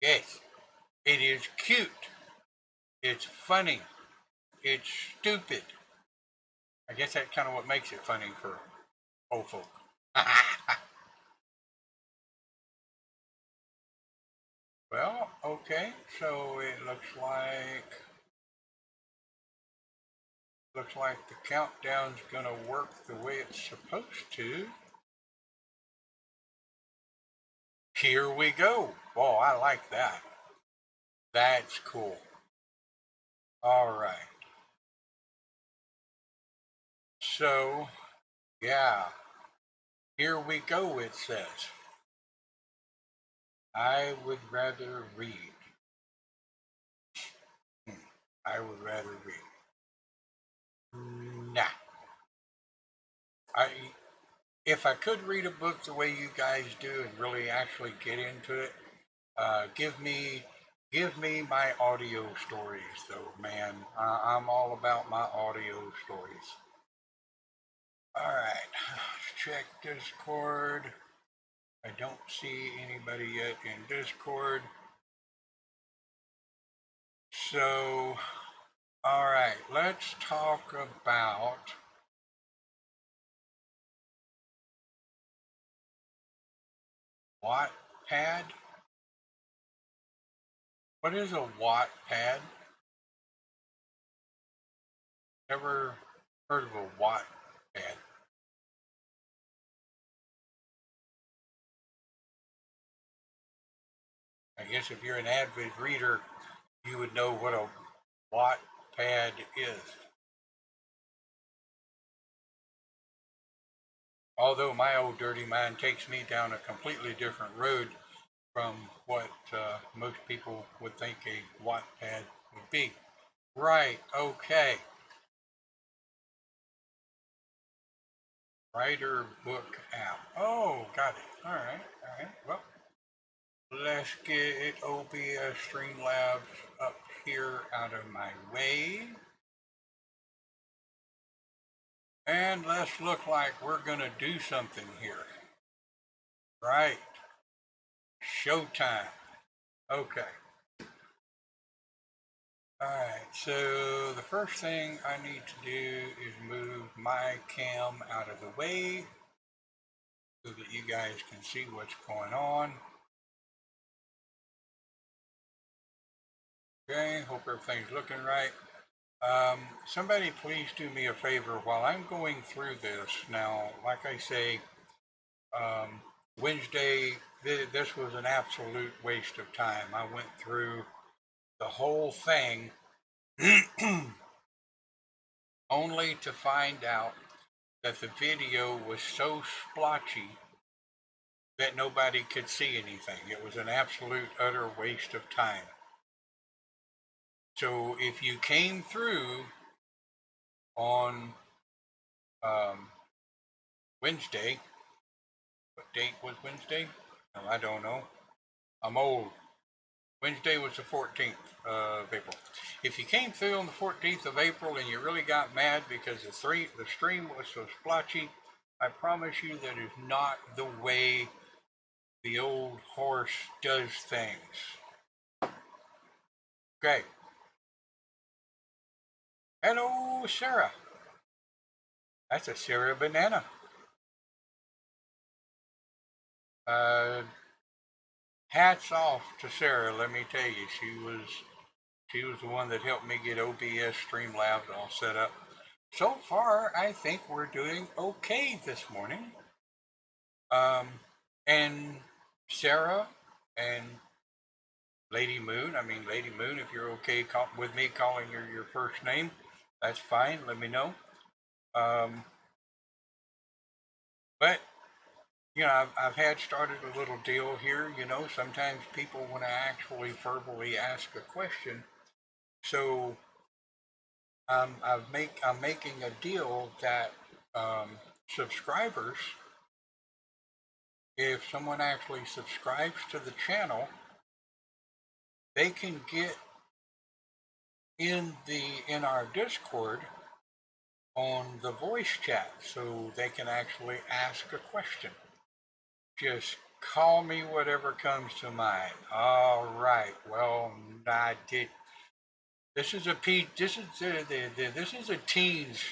Yes, it is cute. It's funny. It's stupid. I guess that's kind of what makes it funny for old folk. Well, okay, so it looks like the countdown's gonna work the way it's supposed to. Here we go. Oh, I like that. That's cool. All right. So, yeah, here we go, it says. I would rather read. Hmm, I would rather read. Nah. I if I could read a book the way you guys do and really actually get into it, give me my audio stories though, man. I'm all about my audio stories. All right, check Discord. I don't see anybody yet in Discord. So, all right, let's talk about Wattpad. What is a Wattpad? Never heard of a Wattpad. I guess if you're an avid reader, you would know what a Wattpad is. Although my old dirty mind takes me down a completely different road from what most people would think a Wattpad would be. Right, okay. Writer book app. Oh, got it. All right, all right. Well, let's get OBS Streamlabs up here out of my way. And let's look like we're going to do something here. Right. Showtime. Okay. Alright, so the first thing I need to do is move my cam out of the way so that you guys can see what's going on. Okay, hope everything's looking right. Somebody please do me a favor while I'm going through this. Now, like I say, um, Wednesday, this was an absolute waste of time. I went through the whole thing only to find out that the video was so splotchy that nobody could see anything. It was an absolute utter waste of time. So if you came through on um, Wednesday, what date was Wednesday? Oh, I don't know. I'm old. Wednesday was the 14th of April. If you came through on the 14th of April and you really got mad because the stream was so splotchy, I promise you that is not the way the old horse does things. Okay. Hello, Sarah. That's a Sarah banana. Uh, Hats off to Sarah. Let me tell you, she was the one that helped me get OBS Streamlabs all set up. So far, I think we're doing okay this morning. Um, and Sarah and Lady Moon. I mean, Lady Moon, if you're okay with me calling her your first name, that's fine. Let me know. Um, but I've had started a little deal here. Sometimes people want to actually verbally ask a question. So I'm making a deal that subscribers, if someone actually subscribes to the channel, they can get in our Discord on the voice chat, so they can actually ask a question. Just Call me whatever comes to mind. All right. Well, I did. This is a P. This is this is a teens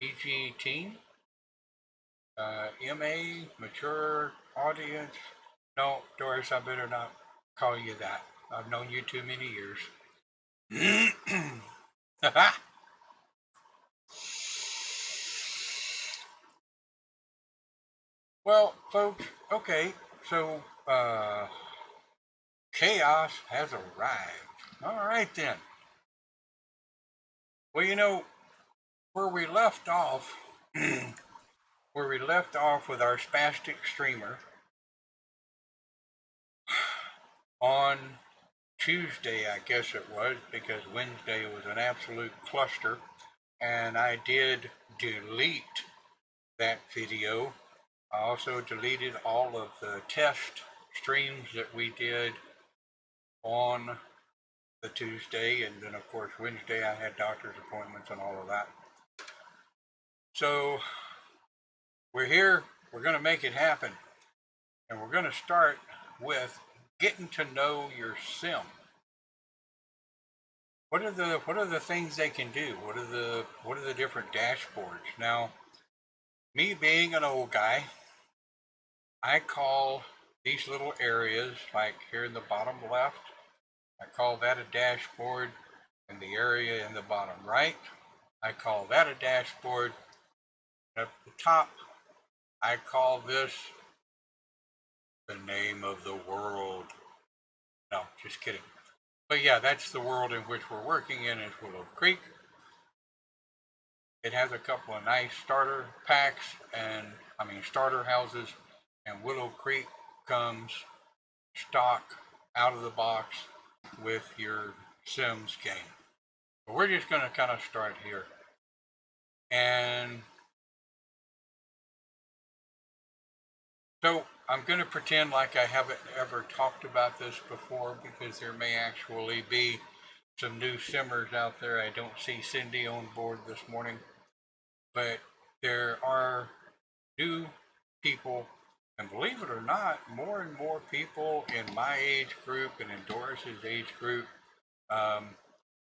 PG teen. MA mature audience. No, Doris, I better not call you that. I've known you too many years. Well, folks. Okay. So chaos has arrived. All right then. Well, where we left off, where we left off with our spastic streamer on Tuesday, I guess it was, because Wednesday was an absolute cluster, and I did delete that video. I also deleted all of the test streams that we did on the Tuesday, and then of course Wednesday I had doctor's appointments and all of that. So we're here, we're going to make it happen, and we're going to start with getting to know your sim. What are the things they can do? What are the different dashboards? Now, me being an old guy, I call these little areas, like here in the bottom left, I call that a dashboard, and the area in the bottom right, I call that a dashboard. Up at the top, I call this the name of the world. No, just kidding. But yeah, that's the world in which we're working in, is Willow Creek. It has a couple of nice starter packs, and I mean starter houses, and Willow Creek comes stock out of the box with your Sims game. But we're just going to kind of start here. And so I'm going to pretend like I haven't ever talked about this before, because there may actually be some new simmers out there. I don't see Cindy on board this morning, but there are new people, and believe it or not, more and more people in my age group and in Doris's age group, um,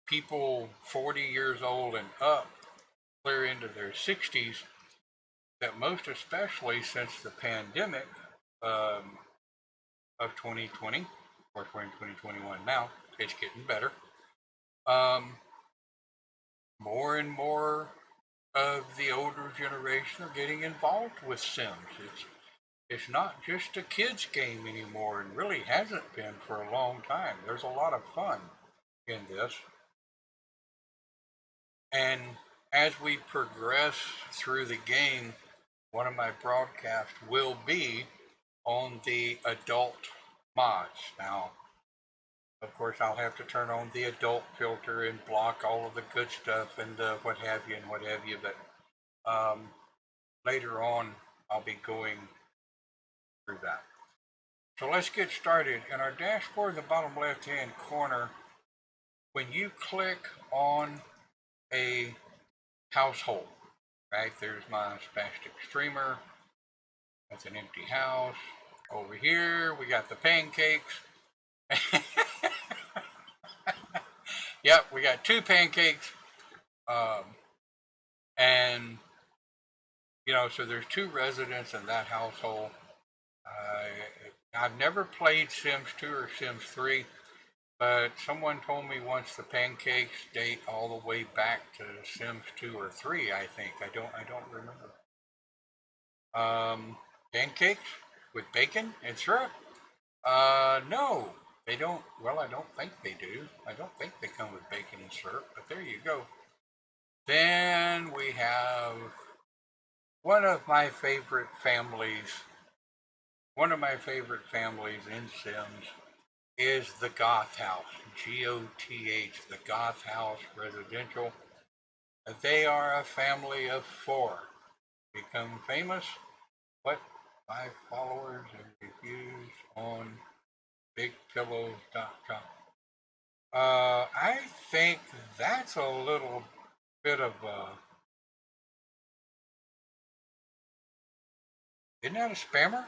people 40 years old and up, clear into their 60s, that most especially since the pandemic um, of 2020, or 2021 now, it's getting better. Um, More and more of the older generation are getting involved with Sims. It's not just a kids game anymore, and really hasn't been for a long time. There's a lot of fun in this. And as we progress through the game, one of my broadcasts will be on the adult mods. Now, of course, I'll have to turn on the adult filter and block all of the good stuff and what have you and what have you. But later on, I'll be going through that. So let's get started. In our dashboard in the bottom left-hand corner, when you click on a household, right, there's my spastic streamer. That's an empty house. Over here, we got the pancakes. Yep, we got two pancakes. Um, and, so there's two residents in that household. I've never played Sims 2 or Sims 3, but someone told me once the pancakes date all the way back to Sims 2 or 3, I think. I don't remember. Pancakes with bacon and syrup? No, they don't. Well, I don't think they do. I don't think they come with bacon and syrup, but there you go. Then we have one of my favorite families. One of my favorite families in Sims is the Goth House, Goth, the Goth House Residential. They are a family of 4. Become famous, but 5 followers and reviews on bigpillows.com. I think that's a little bit of a. Isn't that a spammer?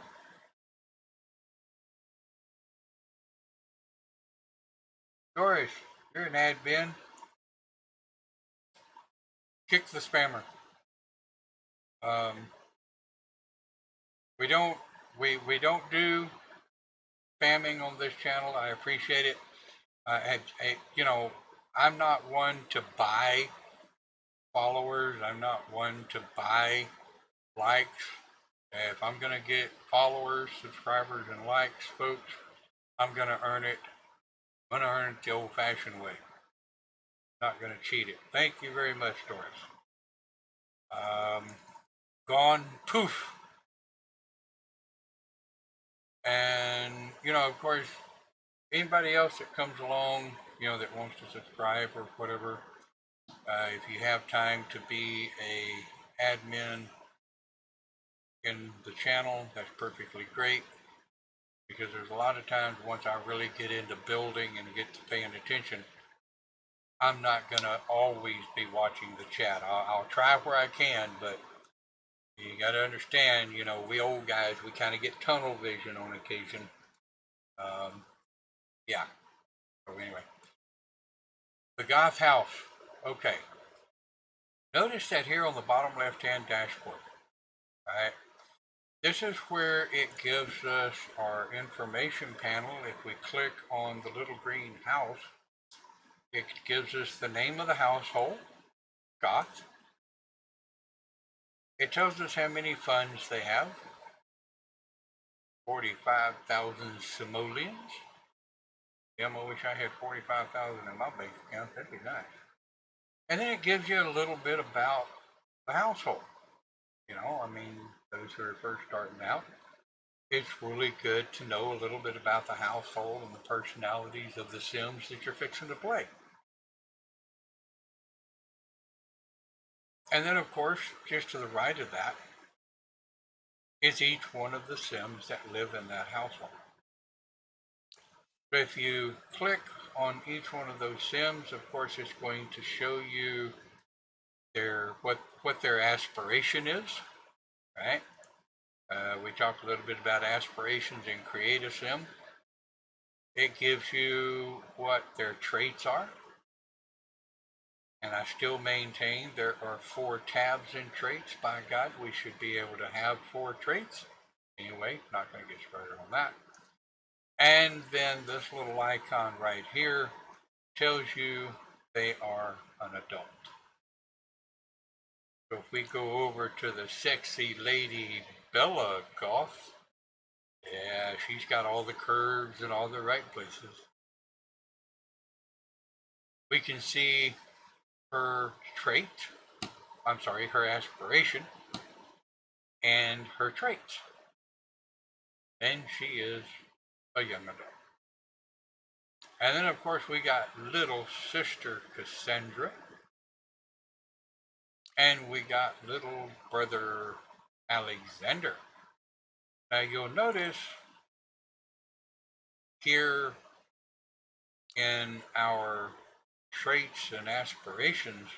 Doris, you're an admin. Kick the spammer. Um, we don't we don't do spamming on this channel. I appreciate it. You know, I'm not one to buy followers. I'm not one to buy likes. If I'm gonna get followers, subscribers, and likes, folks, I'm gonna earn it. I'm gonna earn it the old-fashioned way. Not gonna cheat it. Thank you very much, Doris. Gone, poof. And you know, of course, anybody else that comes along, you know, that wants to subscribe or whatever, if you have time to be a admin in the channel, that's perfectly great. Because there's a lot of times once I really get into building and get to paying attention, I'm not gonna always be watching the chat. I'll try where I can, but you got to understand, you know, we old guys, we kind of get tunnel vision on occasion. Yeah. So anyway, the Goth House. Okay. Notice that here on the bottom left-hand dashboard, right? This is where it gives us our information panel. If we click on the little green house, it gives us the name of the household, Goth. It tells us how many funds they have, 45,000 simoleons. Damn, I wish I had 45,000 in my bank account. That'd be nice. And then it gives you a little bit about the household. You know, I mean, those who are first starting out, it's really good to know a little bit about the household and the personalities of the Sims that you're fixing to play. And then, of course, just to the right of that is each one of the Sims that live in that household. If you click on each one of those Sims, of course, it's going to show you what their aspiration is, right? We talked a little bit about aspirations in Create a Sim. It gives you what their traits are. And I still maintain there are 4 tabs in traits. By God, we should be able to have 4 traits. Anyway, not going to get started on that. And then this little icon right here tells you they are an adult. So if we go over to the sexy lady Bella Goth, yeah, she's got all the curves in all the right places. We can see her trait, her aspiration, and her traits. And she is a young adult. And then, of course, we got little sister Cassandra. And we got little brother Alexander. Now, you'll notice here in our traits and aspirations,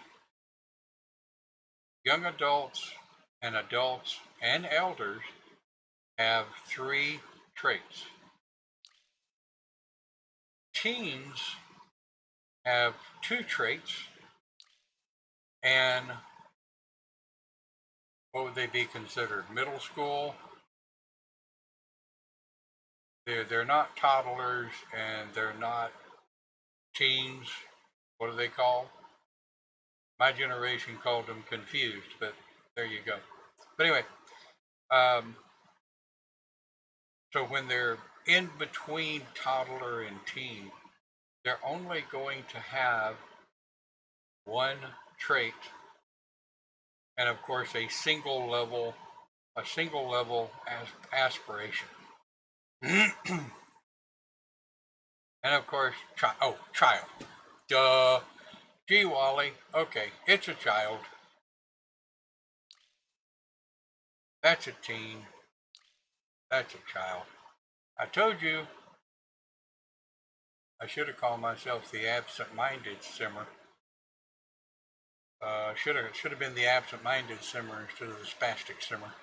young adults and elders have 3 traits. Teens have 2 traits, and what would they be considered? Middle school. They're not toddlers and they're not teens. What do they call? My generation called them confused, but there you go. But anyway, so when they're in between toddler and teen, they're only going to have 1 trait, and of course a single level aspiration. And of course, child. Duh. Gee, Wally. Okay, it's a child. That's a teen. That's a child. I told you I should have called myself the absent-minded simmer. Should have been the absent-minded simmer instead of the spastic simmer.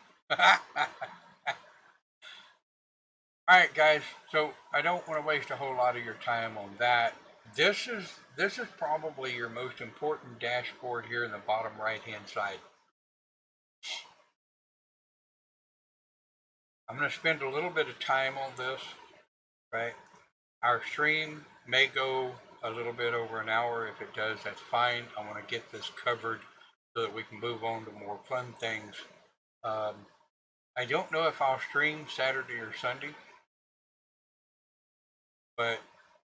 All right, guys. So I don't want to waste a whole lot of your time on that, this is probably your most important dashboard here in the bottom right hand side. I'm going to spend a little bit of time on this, right? Our stream may go a little bit over an hour. If it does, that's fine. I want to get this covered so that we can move on to more fun things. Um, I don't know if I'll stream Saturday or Sunday, but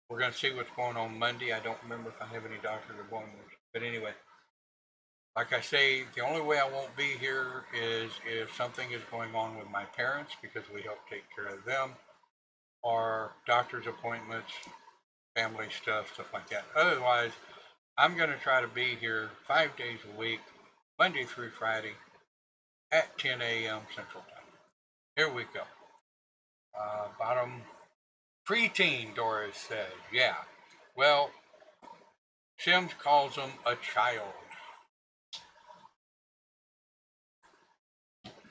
we're going to see what's going on Monday. I don't remember if I have any doctor's appointments. But anyway, like I say, the only way I won't be here is if something is going on with my parents because we help take care of them, or doctor's appointments, family stuff like that. Otherwise, I'm going to try to be here 5 days a week, Monday through Friday, at 10 a.m. Central Time. Here we go. Bottom preteen, Doris says. Yeah. Well, Sims calls him a child.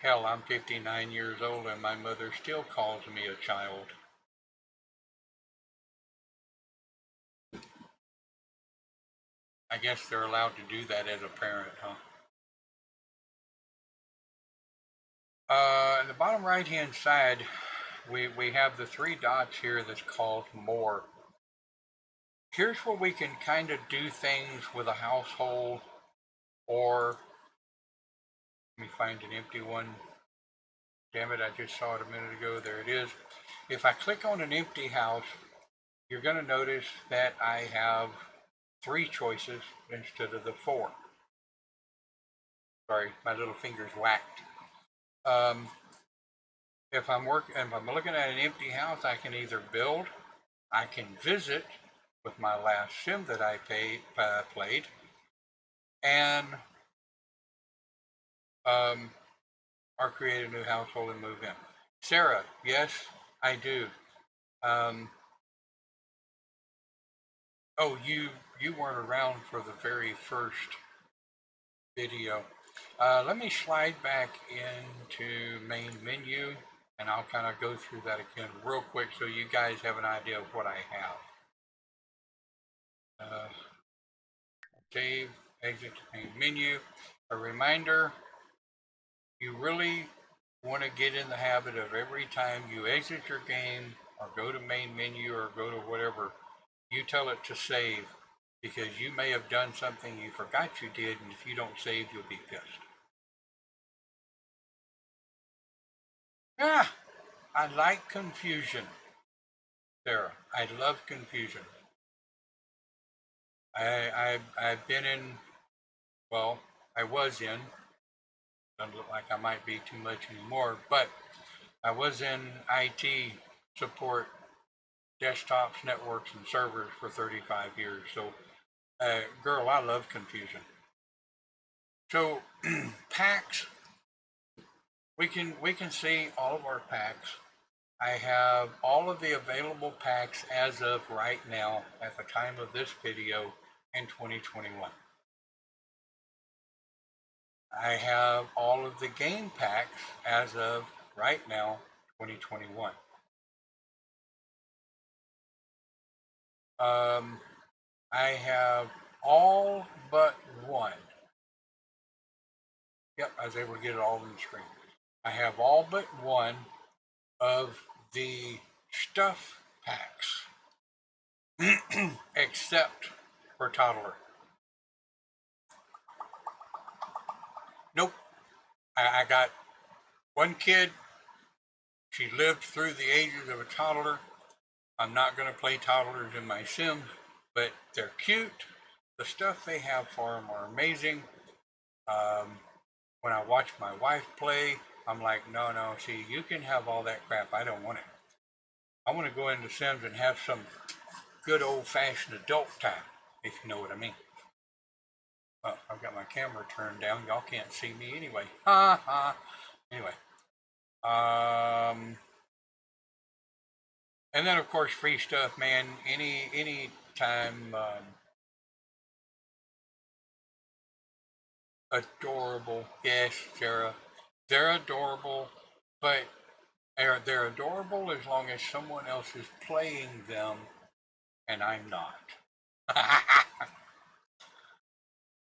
Hell, I'm 59 years old and my mother still calls me a child. I guess they're allowed to do that as a parent, huh? In the bottom right hand side, we have the three dots here that's called more. Here's where we can kind of do things with a household, or let me find an empty one. Damn it, I just saw it a minute ago. There it is. If I click on an empty house, you're going to notice that I have three choices instead of the four. Sorry, my little finger's whacked. If I'm looking at an empty house, I can either build, I can visit with my last sim that I played, and or create a new household and move in. Sarah, yes, I do. Oh, you weren't around for the very first video. Let me slide back into main menu, and I'll kind of go through that again real quick so you guys have an idea of what I have. Save, exit to main menu. A reminder, you really want to get in the habit of every time you exit your game or go to main menu or go to whatever, you tell it to save, because you may have done something you forgot you did, and if you don't save, you'll be pissed. Ah, I like confusion. Sarah, I love confusion. I've been in, well, I was in, doesn't look like I might be too much anymore, but I was in IT support, desktops, networks, and servers for 35 years. So, girl, I love confusion. So, packs, we can see all of our packs. I have all of the available packs as of right now at the time of this video in 2021. I have all of the game packs as of right now, 2021. I have all but one. Yep, I was able to get it all on the screen. I have all but one of the stuff packs, except for toddler. Nope. I got one kid. She lived through the ages of a toddler. I'm not going to play toddlers in my Sims, but they're cute. The stuff they have for them are amazing. When I watch my wife play, I'm like, no, see, you can have all that crap. I don't want it. I want to go into Sims and have some good old-fashioned adult time, if you know what I mean. Oh, I've got my camera turned down. Y'all can't see me anyway. Ha ha. Anyway. And then of course free stuff, man. Any time. Adorable. Yes, Sarah. They're adorable, but they're adorable as long as someone else is playing them and I'm not.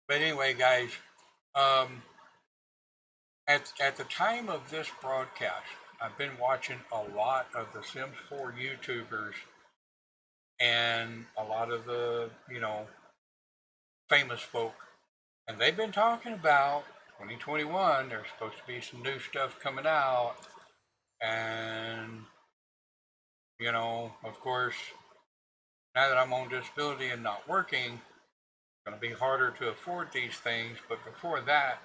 But anyway, guys, um, at the time of this broadcast, I've been watching a lot of the Sims 4 YouTubers and a lot of the famous folk, and they've been talking about 2021. There's supposed to be some new stuff coming out, and of course, now that I'm on disability and not working, it's going to be harder to afford these things. But before that,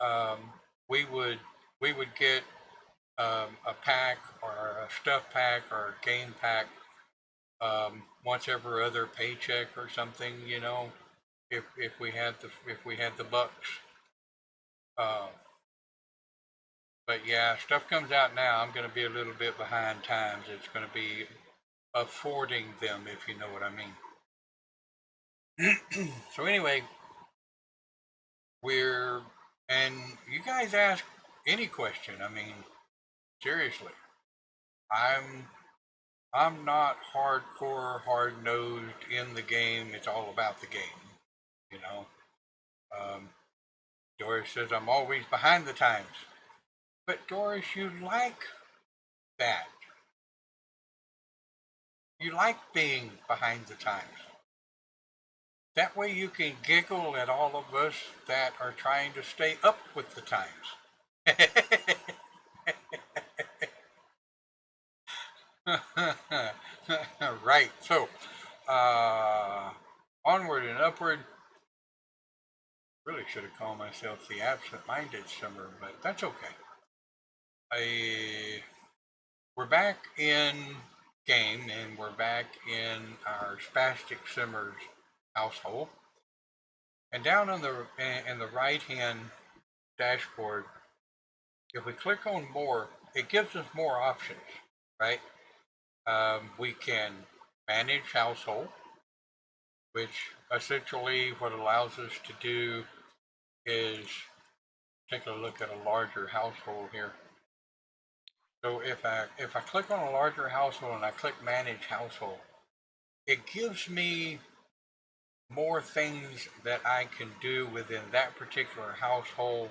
um, we would we would get a pack or a stuff pack or a game pack once every other paycheck or something. If we had the bucks. Uh, but yeah, stuff comes out now. I'm going to be a little bit behind times. It's going to be affording them, if you know what I mean. So anyway, we're and you guys ask any question. I mean, seriously, I'm I'm not hardcore, hard nosed in the game. It's all about the game, you know. Um, Doris says I'm always behind the times, but Doris, you like that. You like being behind the times. That way you can giggle at all of us that are trying to stay up with the times. Right. So, uh, onward and upward. Really should have called myself the absent-minded simmer, but that's okay. I We're back in game, and we're back in our spastic simmers household. And down on the in the right-hand dashboard, if we click on more, it gives us more options, right? We can manage household, which essentially what allows us to do is take a look at a larger household here. So if I click on a larger household and I click manage household, it gives me more things that I can do within that particular household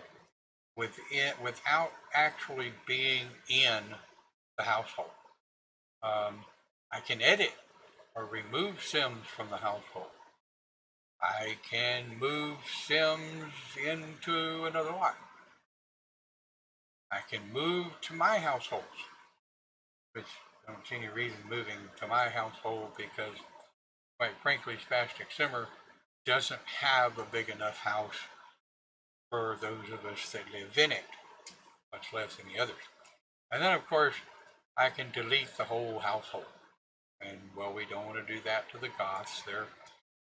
without actually being in the household. I can edit or remove Sims from the household. I can move Sims into another lot. I can move to my households, which I don't see any reason moving to my household because, quite frankly, Spastic Simmer doesn't have a big enough house for those of us that live in it, much less any others. And then, of course, I can delete the whole household. And well, we don't want to do that to the goths.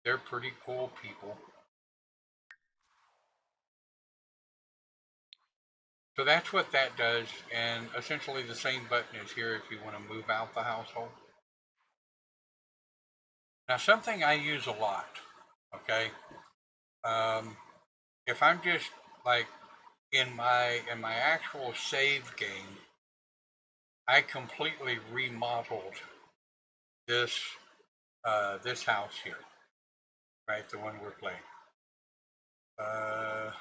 They're pretty cool people. So that's what that does, and essentially the same button is here if you want to move out the household. Now, something I use a lot, okay? Um, if I'm just like in my actual save game, I completely remodeled this this house here, right? The one we're playing. Uh,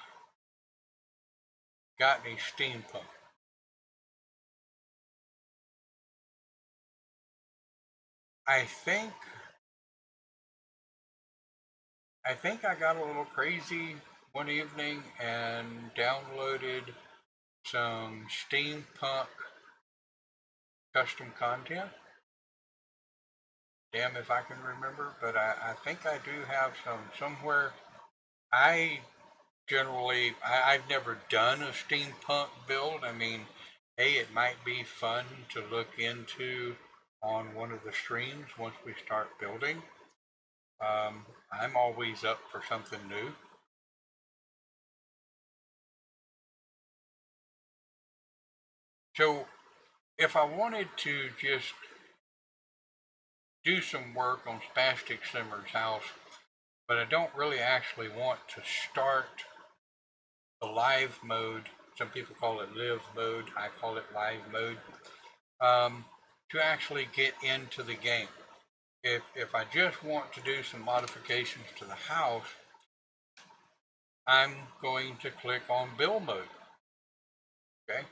got any steampunk. I think I think I got a little crazy one evening and downloaded some steampunk custom content. Damn if I can remember, but I think I do have some somewhere. I I've never done a steampunk build. I mean, hey, it might be fun to look into on one of the streams once we start building. I'm always up for something new. So if I wanted to just do some work on Spastic Simmer's house, but I don't really actually want to start the live mode. Some people call it live mode. I call it live mode. Um, to actually get into the game. if I just want to do some modifications to the house, I'm going to click on build mode. Okay.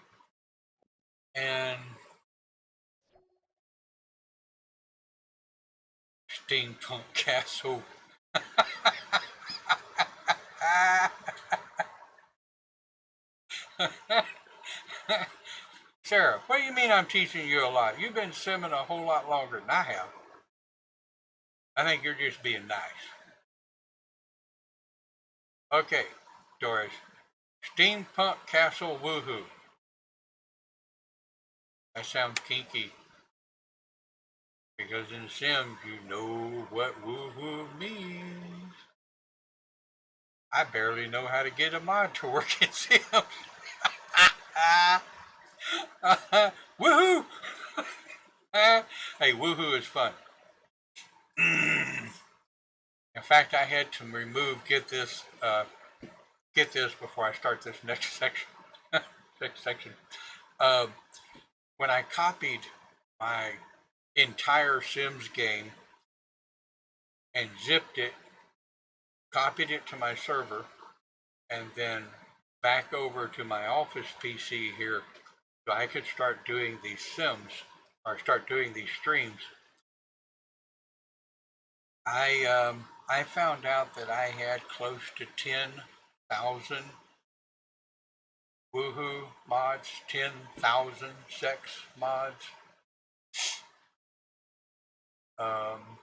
And steampunk castle. Sarah, what do you mean I'm teaching you a lot? You've been simming a whole lot longer than I have. I think you're just being nice. Okay, Doris. Steampunk castle woohoo. That sounds kinky. Because in Sims, you know what woohoo means. I barely know how to get a mod to work in Sims. Woohoo! Hey, woohoo is fun. In fact, I had to remove get this before I start this next section. Next section. Uh, when I copied my entire Sims game and zipped it, copied it to my server, and then back over to my office PC here, so I could start doing these Sims or start doing these streams. I found out that I had close to 10,000 woohoo mods, 10,000 sex mods. Um,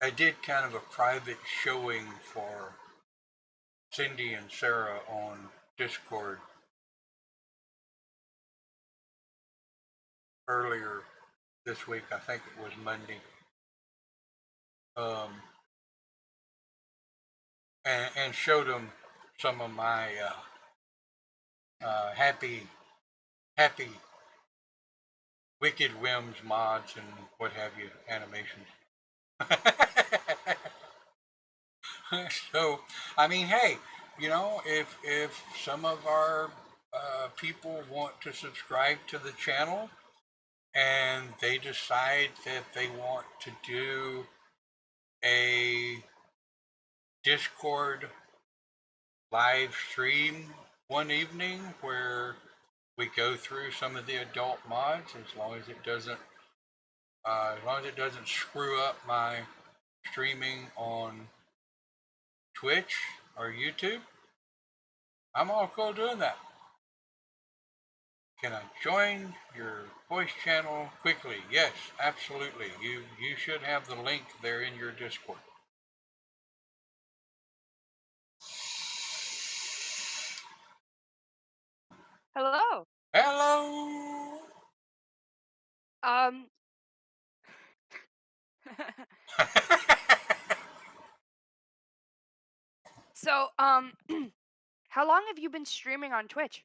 I did kind of a private showing for Cindy and Sarah on Discord earlier this week. I think it was Monday. Um, and showed them some of my happy, happy, wicked whims mods and what have you animations. So, I mean, hey, you know, if some of our people want to subscribe to the channel and they decide that they want to do a Discord live stream one evening where we go through some of the adult mods, as long as it doesn't screw up my streaming on Twitch or YouTube, I'm all cool doing that. Can I join your voice channel quickly? Yes, absolutely. You should have the link there in your Discord. Hello. Hello. Um, so, how long have you been streaming on Twitch?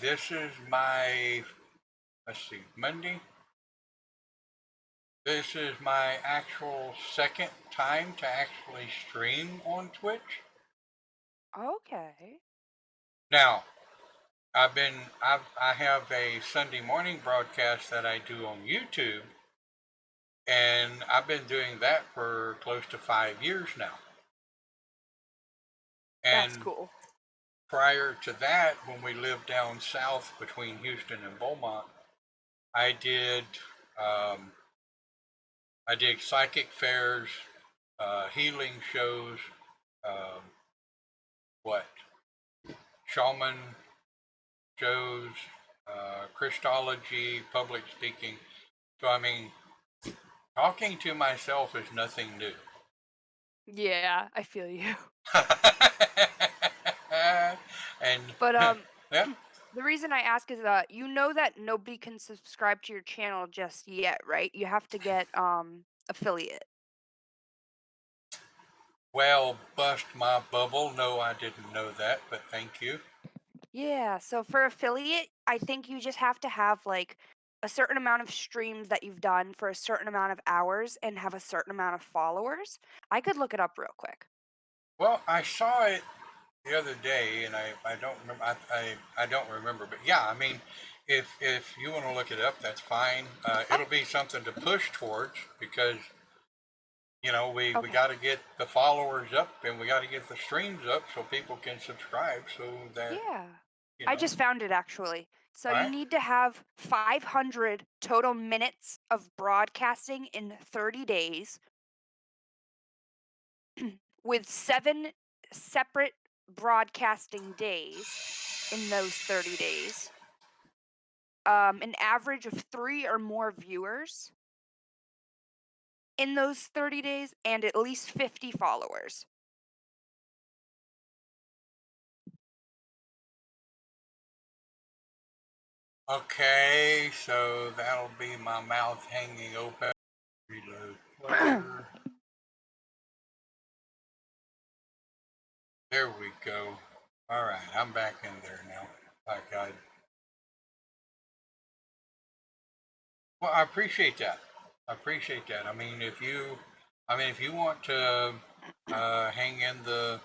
This is my, let's see, Monday. This is my actual second time to actually stream on Twitch. Okay. Now, I have a Sunday morning broadcast that I do on YouTube, and I've been doing that for close to 5 years now. That's And cool. prior to that, when we lived down south between Houston and Beaumont, I did um, I did psychic fairs, healing shows, um, what shaman shows, Christology, public speaking. So I mean, talking to myself is nothing new. Yeah, I feel you. And But yeah, the reason I ask is you know that nobody can subscribe to your channel just yet, right? You have to get affiliate. well, bust my bubble. No, I didn't know that, but thank you. Yeah, so for affiliate, I think you just have to have like a certain amount of streams that you've done for a certain amount of hours and have a certain amount of followers. I could look it up real quick. Well, I saw it. the other day, and I don't remember. I don't remember, but yeah, I mean, if you want to look it up, that's fine. Oh, It'll be something to push towards because we okay. got to get the followers up and we got to get the streams up so people can subscribe so that Yeah. you I know. just found it actually. So All you right. need to have 500 total minutes of broadcasting in 30 days with 7 separate broadcasting days in those 30 days. An average of 3 or more viewers in those 30 days and at least 50 followers. Okay, so that'll be my mouth hanging open. Reload player. There we go. All right, I'm back in there now. Like I Well, I appreciate that. I appreciate that. I mean, if you want to hang in the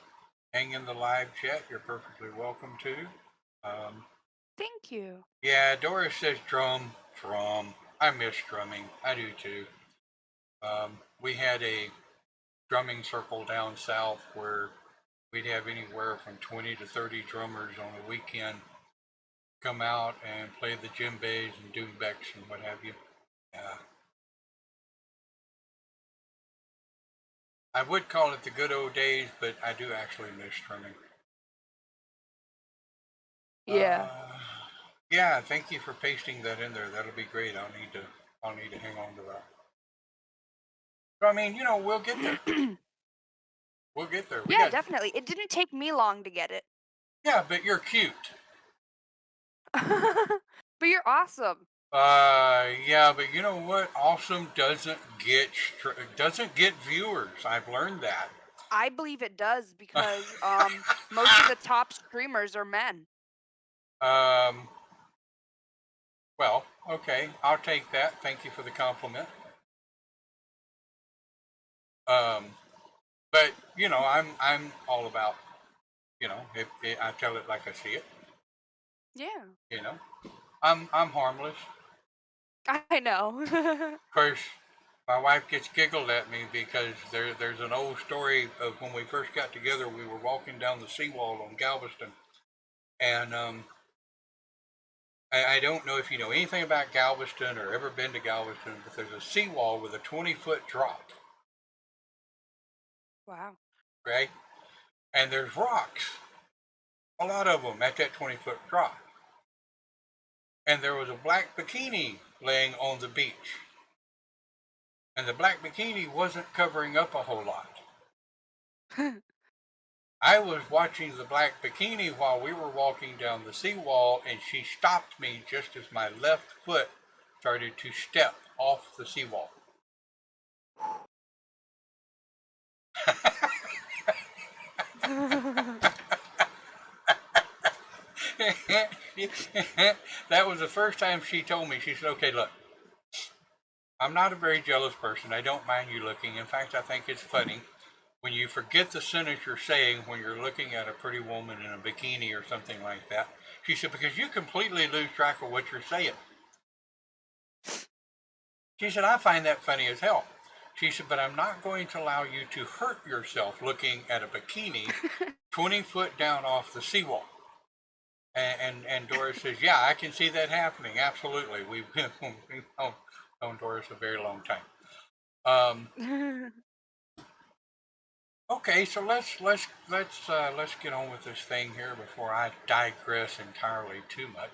live chat, you're perfectly welcome to. Um, Thank you. yeah, Doris says drum. I miss drumming. I do too. We had a drumming circle down south where we'd have anywhere from 20 to 30 drummers on a weekend come out and play the djembes and doumbeks and what have you. Yeah. I would call it the good old days, but I do actually miss drumming. Yeah. Yeah, thank you for pasting that in there. That'll be great. I'll need to hang on to that. So, I mean, we'll get there. We'll get there. We Yeah, got definitely. It didn't take me long to get it. Yeah, but you're cute. But you're awesome. Yeah, but you know what? Awesome doesn't get viewers. I've learned that. I believe it does because most of the top streamers are men. um, well, okay, I'll take that. Thank you for the compliment. Um, but I'm all about if I tell it like I see it. Yeah. You know, I'm harmless. I know. Of course, my wife gets giggled at me because there's an old story of when we first got together. We were walking down the seawall on Galveston, and I don't know if you know anything about Galveston or ever been to Galveston, but there's a seawall with a 20-foot drop, Wow. right? And there's rocks, a lot of them at that 20-foot drop. And there was a black bikini laying on the beach, and the black bikini wasn't covering up a whole lot. I was watching the black bikini while we were walking down the seawall, and she stopped me just as my left foot started to step off the seawall. That was the first time she told me. She said, "Okay, look, I'm not a very jealous person. I don't mind you looking. In fact, I think it's funny when you forget the sentence you're saying when you're looking at a pretty woman in a bikini or something like that." She said, "Because you completely lose track of what you're saying." She said, "I find that funny as hell." She said, "But I'm not going to allow you to hurt yourself looking at a bikini 20 foot down off the seawall." And Doris says, "Yeah, I can see that happening. Absolutely. We've known Doris a very long time." Um, okay, so let's get on with this thing here before I digress entirely too much.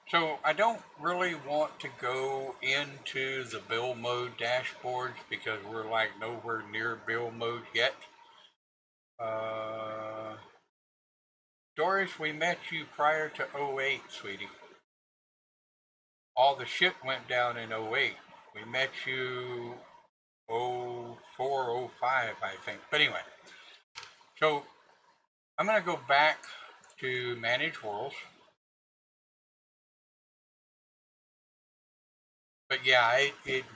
So I don't really want to go into the build mode dashboards because we're like nowhere near build mode yet. Uh, Doris, we met you prior to '08, sweetie. All the shit went down in '08. We met you '04, '05, I think. But anyway, so I'm going to go back to manage worlds. But yeah,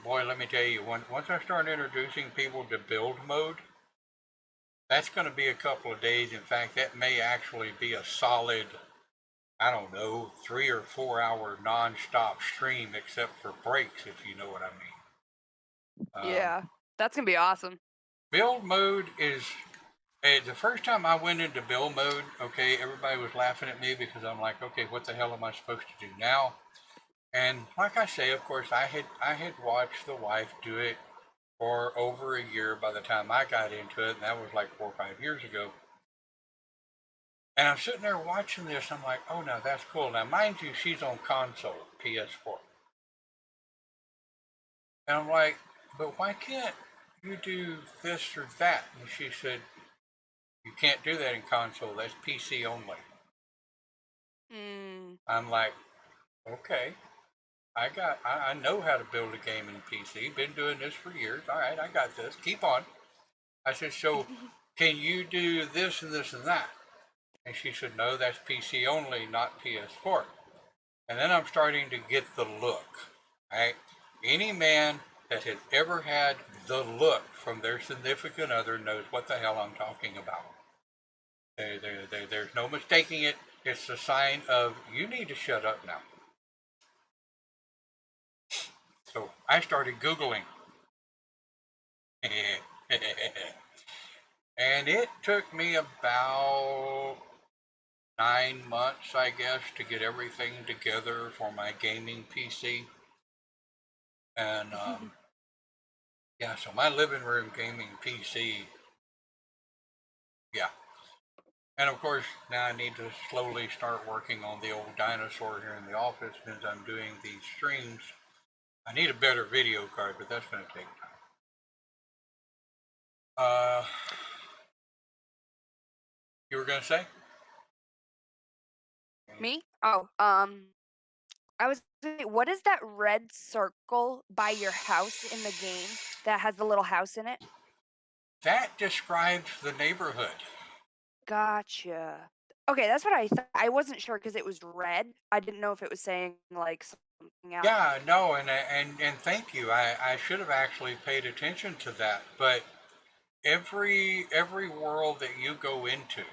boy, let me tell you, once I start introducing people to build mode, That's going to be a couple of days. In fact, that may actually be a solid, I don't know, 3 or 4 hour nonstop stream, except for breaks, if you know what I mean. Yeah, that's gonna be awesome. Build mode is the first time I went into build mode. Okay, everybody was laughing at me because I'm like, okay, what the hell am I supposed to do now? And like I say, of course, I had watched the wife do it for over a year by the time I got into it, and that was like 4 or 5 years ago. And I'm sitting there watching this. I'm like, oh, now that's cool. Now, mind you, she's on console, PS4. And I'm like, but why can't you do this or that? And she said, you can't do that in console. That's PC only. Mm. I'm like, okay, I know how to build a game in PC. Been doing this for years. All right, I got this. Keep on. I said, so can you do this and this and that? And she said, no, that's PC only, not PS4. And then I'm starting to get the look, right? Any man that has ever had the look from their significant other knows what the hell I'm talking about. There's no mistaking it. It's a sign of you need to shut up now. So I started Googling. And it took me about 9 months, I guess, to get everything together for my gaming PC. And yeah, so my living room gaming PC, yeah. And of course, now I need to slowly start working on the old dinosaur here in the office since I'm doing these streams. I need a better video card, but that's going to take time. Uh, you were going to say? Me? Oh, I was what is that red circle by your house in the game that has the little house in it? That describes the neighborhood. Gotcha. Okay, that's what I thought. I wasn't sure because it was red. I didn't know if it was saying like something else. Yeah, no, and thank you. I should have actually paid attention to that. But every world that you go into,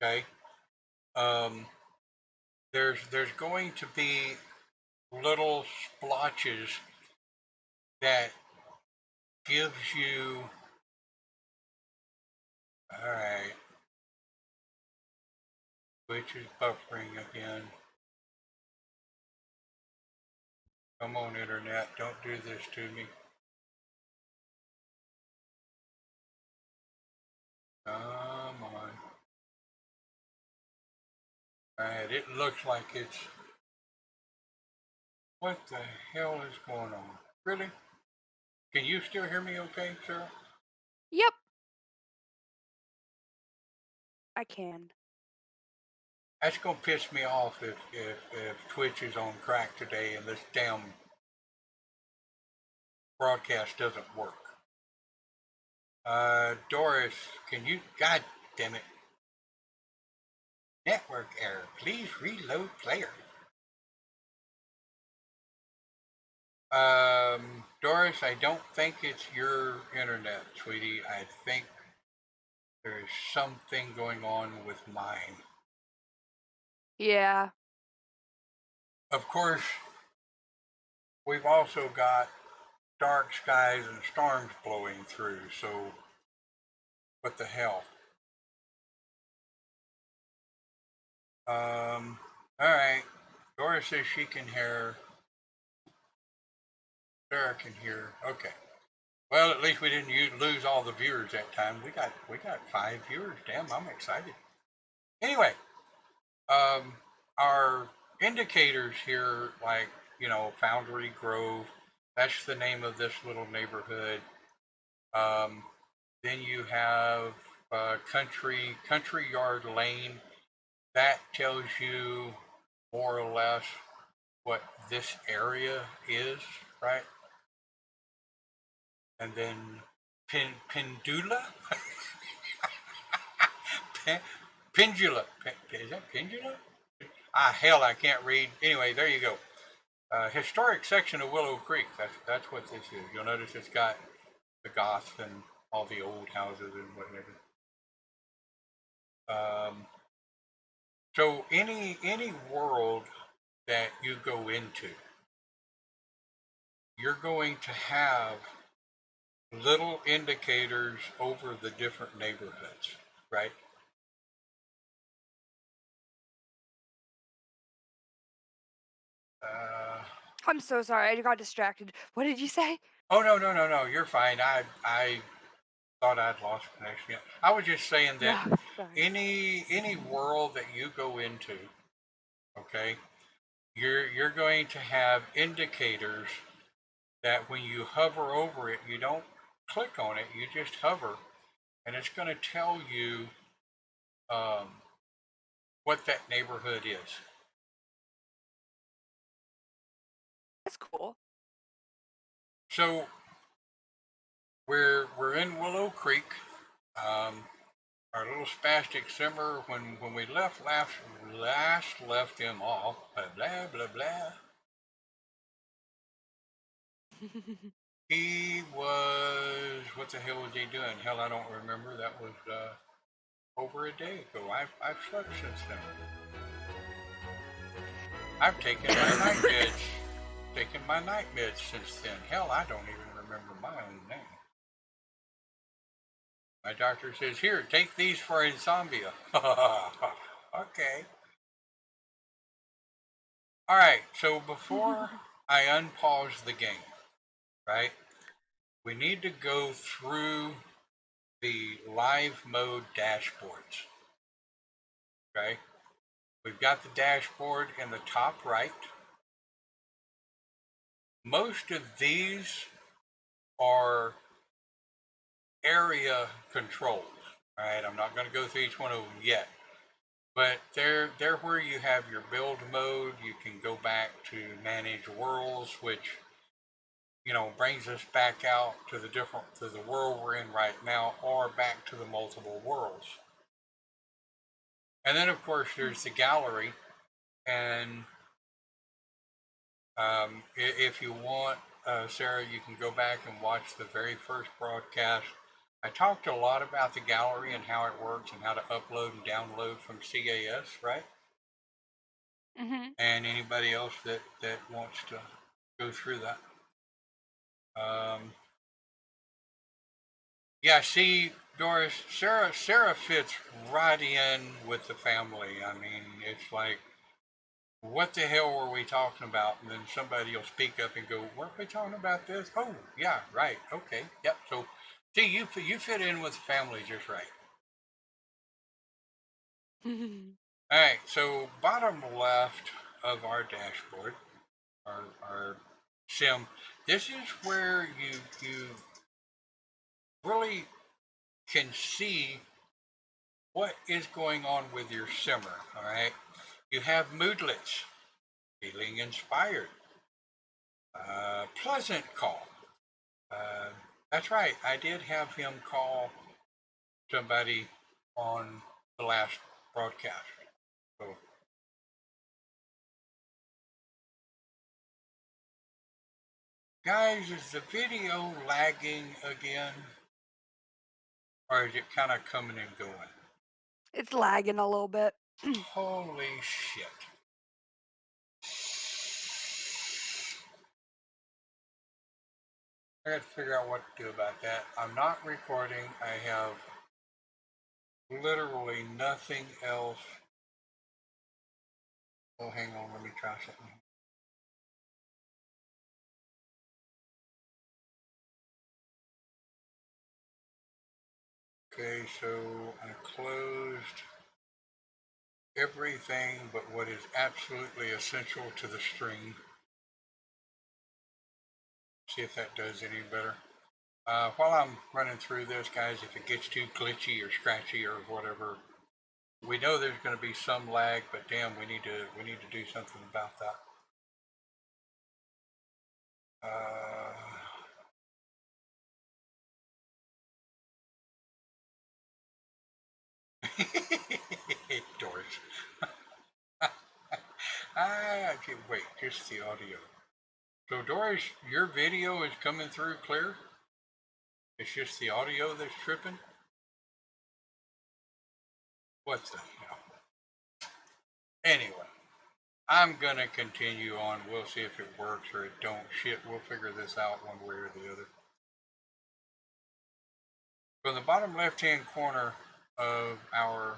okay, um, there's going to be little splotches that gives you. All right, which is buffering again. Come on, internet, don't do this to me. Come on. All right, it looks like it's. What the hell is going on? Really? Can you still hear me okay, Sarah? Yep, I can. That's gonna piss me off if Twitch is on crack today and this damn broadcast doesn't work. Doris, can you? God damn it! Network error. Please reload player. Doris, I don't think it's your internet, sweetie. I think there's something going on with mine. Yeah. Of course, we've also got dark skies and storms blowing through, so what the hell? Alright. Dora says she can hear. Sarah can hear. Okay. Well, at least we didn't lose all the viewers that time. We got 5 viewers. Damn, I'm excited. Anyway, um, our indicators here, like Foundry Grove, that's the name of this little neighborhood. Um, then you have Country Yard Lane. That tells you more or less what this area is, right? And then Pendula, Pendula, is that Pendula? Ah, hell, I can't read. Anyway, there you go. Historic section of Willow Creek. That's what this is. You'll notice it's got the goth and all the old houses and whatever. Um, so any world that you go into, you're going to have little indicators over the different neighborhoods, right? Uh, I'm so sorry. I got distracted. What did you say? oh no, no, no, no, you're fine. I thought I'd lost connection. Yeah. I was just saying that No, sorry. any world that you go into, okay, you're going to have indicators that when you hover over it, you don't click on it, you just hover, and it's going to tell you um, what that neighborhood is. That's cool. So we're in Willow Creek. Um, our little spastic simmer when we last left him off. Blah blah blah blah. He was, what the hell was he doing? Hell, I don't remember. That was over a day ago. I've slept since then. I've taken my night meds. Taken my night meds since then. Hell, I don't even remember my own name. My doctor says, "Here, take these for insomnia." Okay. All right. So before I unpause the game, right? We need to go through the live mode dashboards. Okay. We've got the dashboard in the top right. Most of these are area controls. All right, I'm not going to go through each one of them yet, but they're where you have your build mode. You can go back to manage worlds, which brings us back out to the world we're in right now, or back to the multiple worlds. And then of course there's the gallery, and if you want, Sarah, you can go back and watch the very first broadcast. I talked a lot about the gallery and how it works and how to upload and download from CAS, right? Mhm. And anybody else that wants to go through that. Yeah, see, Doris, Sarah fits right in with the family. I mean, it's like, what the hell were we talking about? And then somebody will speak up and go, weren't we talking about this? Oh, yeah, right. Okay, yep. So, see, you fit in with the family just right. All right, so bottom left of our dashboard, our sim, this is where you really can see what is going on with your simmer. All right, you have moodlets, feeling inspired, pleasant call. Uh, that's right. I did have him call somebody on the last broadcast. So, guys, is the video lagging again, or is it kind of coming and going? It's lagging a little bit. Holy shit! I got to figure out what to do about that. I'm not recording. I have literally nothing else. Oh, hang on. Let me try something. Okay, so I closed everything but what is absolutely essential to the stream. See if that does any better. While I'm running through this, guys, if it gets too glitchy or scratchy or whatever, we know there's going to be some lag, but damn, we need to do something about that. Doors. I can't wait. Just the audio. So Doris, your video is coming through clear. It's just the audio that's tripping. What the hell? Anyway, I'm gonna continue on. We'll see if it works or it don't. Shit, we'll figure this out one way or the other. From the bottom left-hand corner of our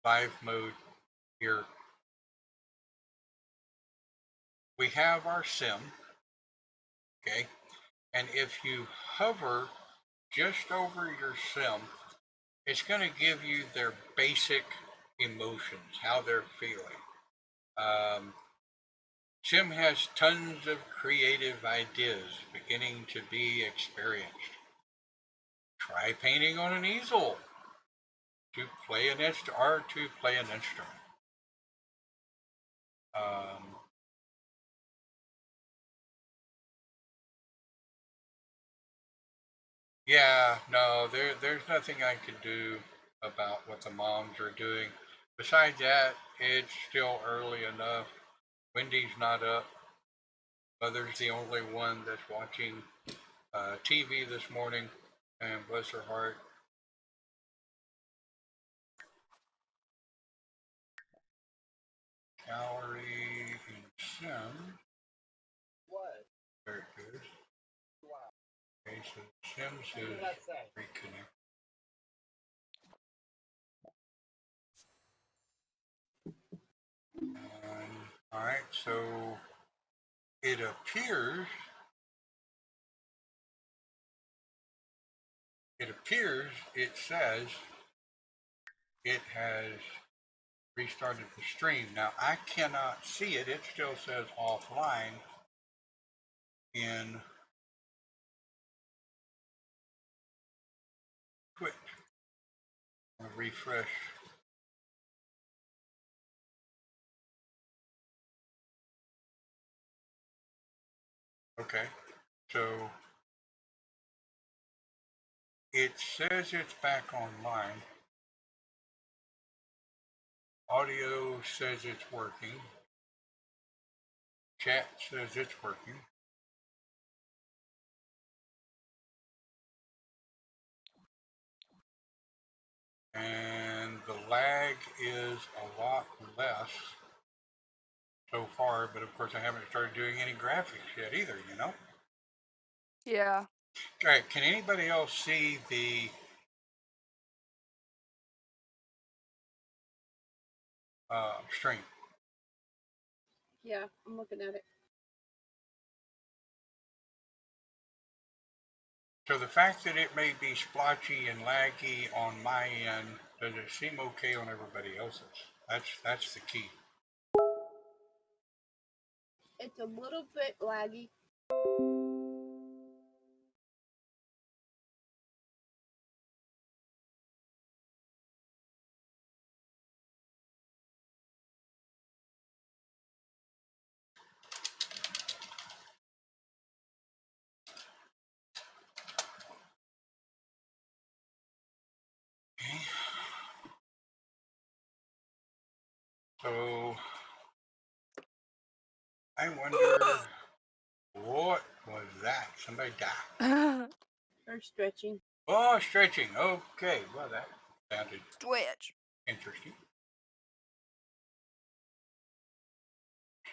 live mode here, we have our sim, okay? And if you hover just over your sim, it's going to give you their basic emotions, how they're feeling. Sim has tons of creative ideas beginning to be experienced. Try painting on an easel to play an instrument or to play an instrument. Um, Yeah, no, there's nothing I can do about what the moms are doing. Besides that, it's still early enough. Wendy's not up. Mother's the only one that's watching TV this morning, and bless her heart. Calorie in Sim. What? Very good. Okay, so Sim says reconnect. All right, so it appears it says it has restarted the stream. Now I cannot see it. It still says offline in Twitch. I'm gonna refresh. Okay, so it says it's back online. Audio says it's working. Chat says it's working. And the lag is a lot less so far, but of course I haven't started doing any graphics yet either, you know? Yeah. All right, can anybody else see the stream? Yeah, I'm looking at it. So the fact that it may be splotchy and laggy on my end, does it seem okay on everybody else's? That's the key. It's a little bit laggy. Okay. So I wonder what was that? Somebody died. Or stretching. Oh, stretching. Okay, well that sounded Twitch. interesting.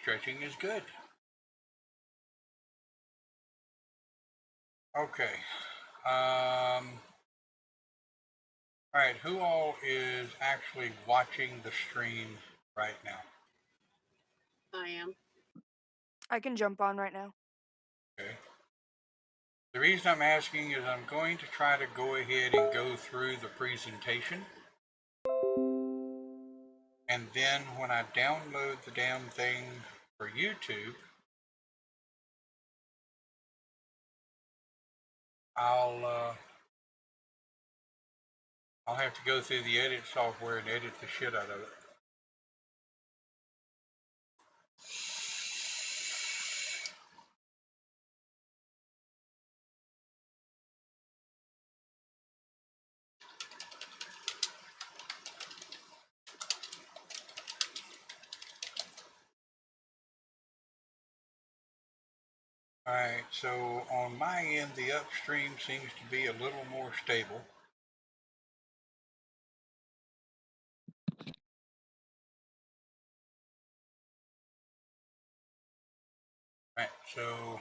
Stretching is good. Okay. All right. Who all is actually watching the stream right now? I am. I can jump on right now. Okay. The reason I'm asking is I'm going to try to go ahead and go through the presentation. And then when I download the damn thing for YouTube, I'll have to go through the edit software and edit the shit out of it. Alright, so on my end, the upstream seems to be a little more stable. Right, so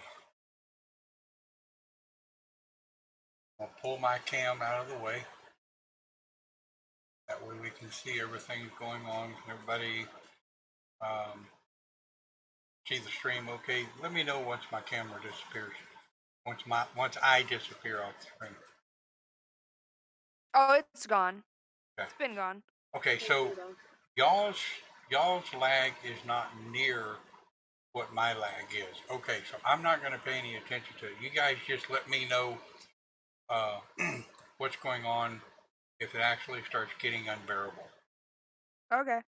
I'll pull my cam out of the way. That way we can see everything going on. Everybody see the stream okay. Let me know once my camera disappears. Once I disappear off the screen. Oh, it's gone. Okay. It's been gone. Okay, Turn so it off. y'all's lag is not near what my lag is. Okay, so I'm not going to pay any attention to it. You guys just let me know what's going on if it actually starts getting unbearable. Okay.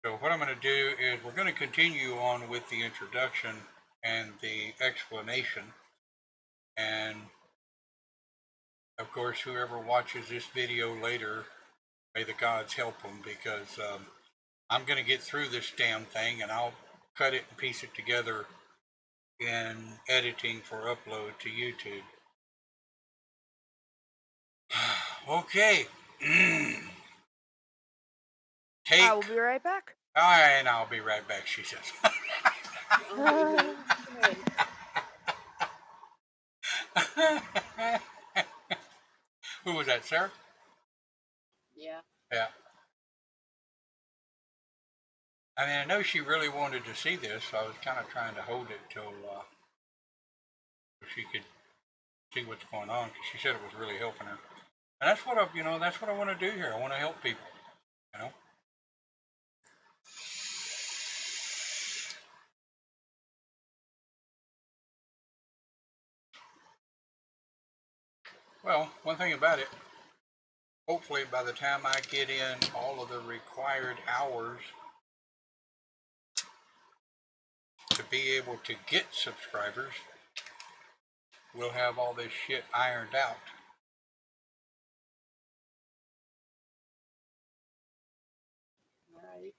So what I'm going to do is we're going to continue on with the introduction and the explanation. And of course, whoever watches this video later, may the gods help them, because I'm going to get through this damn thing and I'll cut it and piece it together in editing for upload to YouTube. Okay. I will be right back. And I'll be right back, she says. Amen. Who was that, Sarah? Yeah. Yeah. I mean, I know she really wanted to see this, so I was kind of trying to hold it till she could see what's going on, because she said it was really helping her. And that's what that's what I want to do here. I want to help people, you know. Well, one thing about it, hopefully by the time I get in all of the required hours to be able to get subscribers, we'll have all this shit ironed out. Right.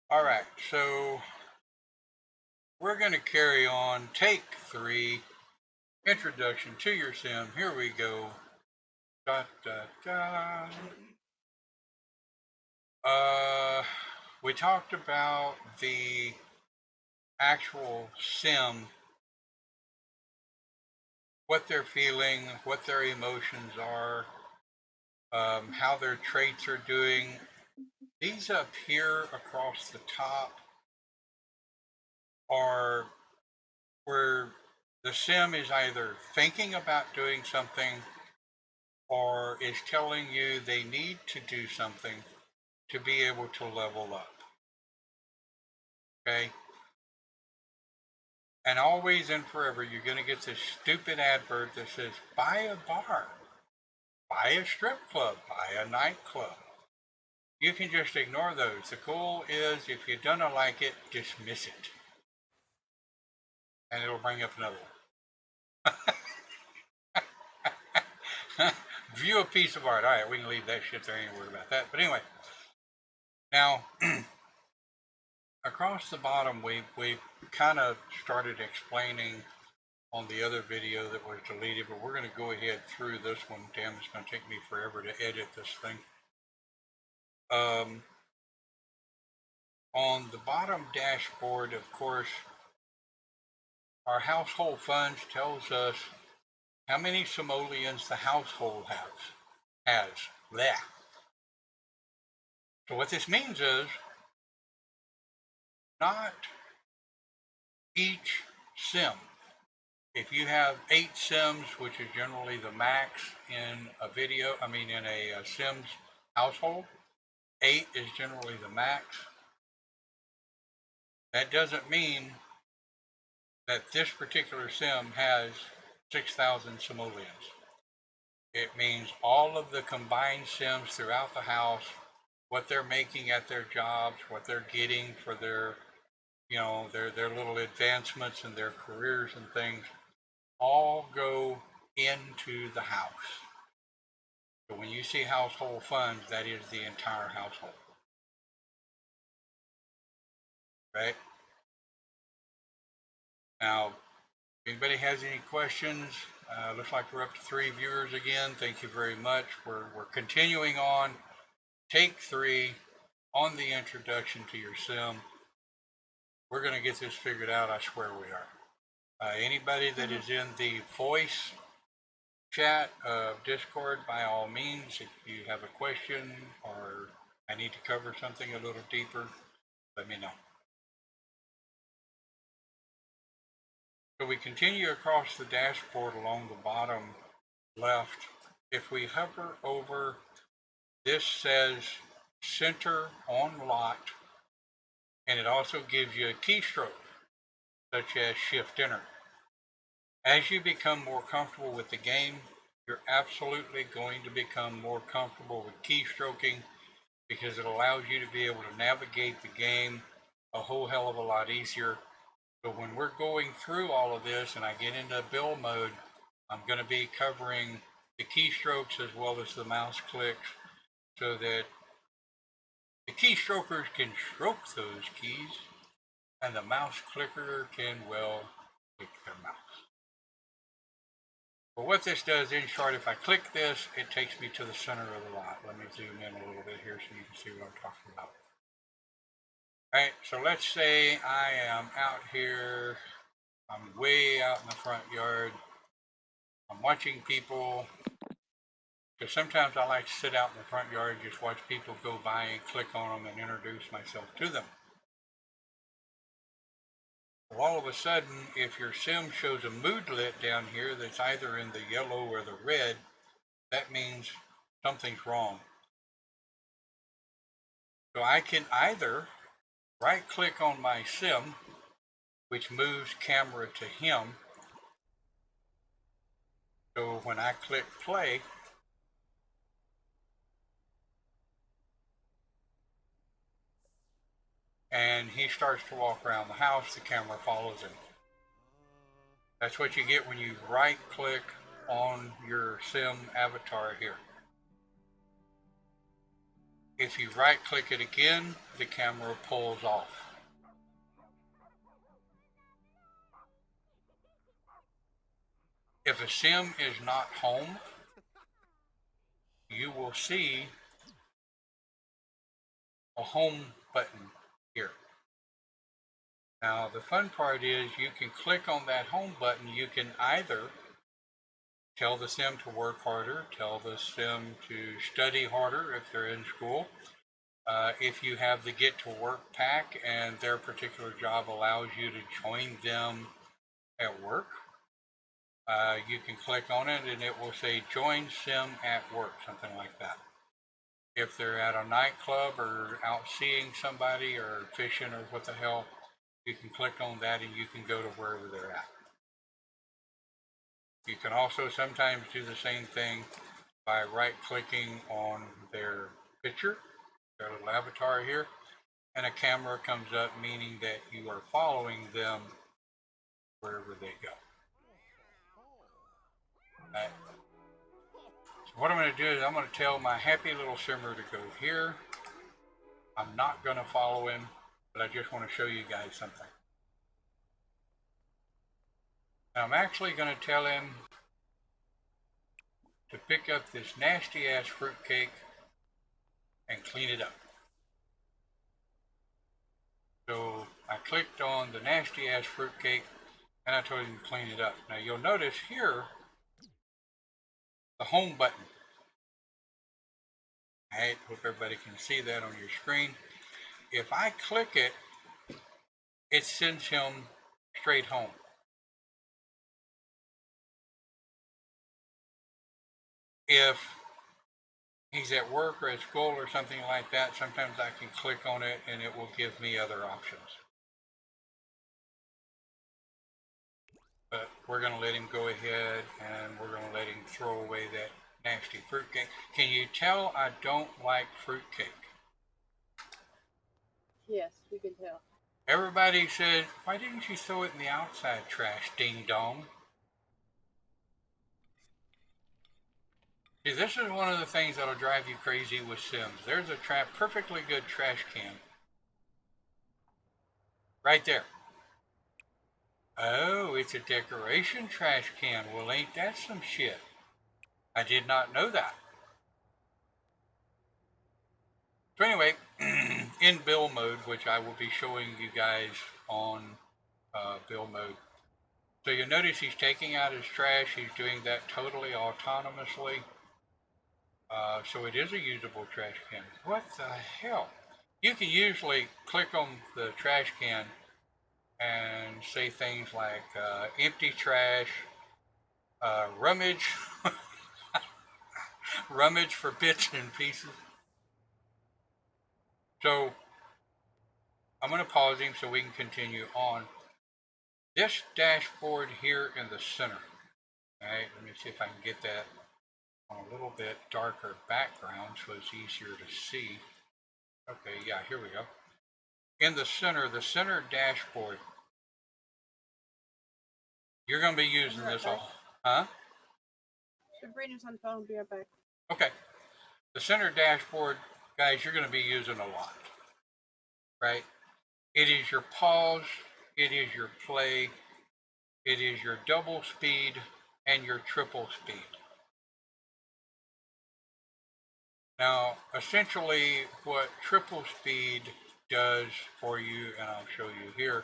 All right, so we're going to carry on. Take 3, introduction to your sim. Here we go. Da, da, da. We talked about the actual sim, what they're feeling, what their emotions are, how their traits are doing. These up here across the top are where the sim is either thinking about doing something or is telling you they need to do something to be able to level up. Okay? And always and forever, you're going to get this stupid advert that says, buy a bar, buy a strip club, buy a nightclub. You can just ignore those. The goal is, if you don't like it, dismiss it. And it'll bring up another one. View a piece of art. All right, we can leave that shit there. Ain't worried about that. But anyway, now across the bottom, we kind of started explaining on the other video that was deleted, but we're going to go ahead through this one. Damn, it's going to take me forever to edit this thing. On the bottom dashboard, of course, our household funds tells us how many simoleons the household has. Blech. So what this means is, not each sim. If you have 8 sims, which is generally the max in in a Sims household, 8 is generally the max. That doesn't mean that this particular sim has 6,000 simoleons. It means all of the combined sims throughout the house, what they're making at their jobs, what they're getting for their their little advancements in their careers and things, all go into the house. So when you see household funds, that is the entire household. Right? Now, if anybody has any questions, looks like we're up to 3 viewers again. Thank you very much. We're continuing on. Take 3 on the introduction to your sim. We're going to get this figured out. I swear we are. Anybody that is in the voice chat of Discord, by all means, if you have a question or I need to cover something a little deeper, let me know. So we continue across the dashboard along the bottom left. If we hover over, this says center on locked, and it also gives you a keystroke, such as Shift Enter. As you become more comfortable with the game, you're absolutely going to become more comfortable with keystroking because it allows you to be able to navigate the game a whole hell of a lot easier. So when we're going through all of this and I get into build mode, I'm going to be covering the keystrokes as well as the mouse clicks so that the keystrokers can stroke those keys and the mouse clicker can, well, click their mouse. But what this does, in short, if I click this, it takes me to the center of the lot. Let me zoom in a little bit here so you can see what I'm talking about. All right, so let's say I am out here. I'm way out in the front yard. I'm watching people. Because sometimes I like to sit out in the front yard and just watch people go by and click on them and introduce myself to them. Well, all of a sudden, if your sim shows a moodlet down here that's either in the yellow or the red, that means something's wrong. So I can either right click on my sim, which moves camera to him. So when I click play, and he starts to walk around the house, the camera follows him. That's what you get when you right click on your sim avatar here. If you right click it again, the camera pulls off. If a sim is not home, you will see a home button here. Now the fun part is you can click on that home button. You can either tell the sim to work harder, tell the sim to study harder if they're in school. If you have the Get to Work pack and their particular job allows you to join them at work, you can click on it and it will say join sim at work, something like that. If they're at a nightclub or out seeing somebody or fishing or what the hell, you can click on that and you can go to wherever they're at. You can also sometimes do the same thing by right clicking on their picture, their little avatar here, and a camera comes up, meaning that you are following them wherever they go. Right. So what I'm going to do is I'm going to tell my happy little simmer to go here. I'm not going to follow him, but I just want to show you guys something. Now I'm actually going to tell him to pick up this nasty ass fruitcake and clean it up. So I clicked on the nasty ass fruitcake and I told him to clean it up. Now you'll notice here the home button. Alright, hope everybody can see that on your screen. If I click it, it sends him straight home. If he's at work or at school or something like that, sometimes I can click on it and it will give me other options. But we're going to let him go ahead and we're going to let him throw away that nasty fruitcake. Can you tell I don't like fruitcake? Yes, we can tell. Everybody said, why didn't you throw it in the outside trash, ding dong? See, this is one of the things that'll drive you crazy with Sims. There's a perfectly good trash can. Right there. Oh, it's a decoration trash can. Well, ain't that some shit? I did not know that. So anyway, in bill mode, which I will be showing you guys on bill mode. So you'll notice he's taking out his trash. He's doing that totally autonomously. So it is a usable trash can. What the hell? You can usually click on the trash can and say things like empty trash, rummage, rummage for bits and pieces. So I'm going to pause him so we can continue on. This dashboard here in the center. All right, let me see if I can get that on a little bit darker background so it's easier to see. Okay, yeah, here we go. In the center dashboard, you're going to be using this all. Huh? Sabrina's on the phone. Be right back. Okay. The center dashboard, guys, you're going to be using a lot, right? It is your pause, it is your play, it is your double speed, and your triple speed. Now, essentially, what triple speed does for you, and I'll show you here,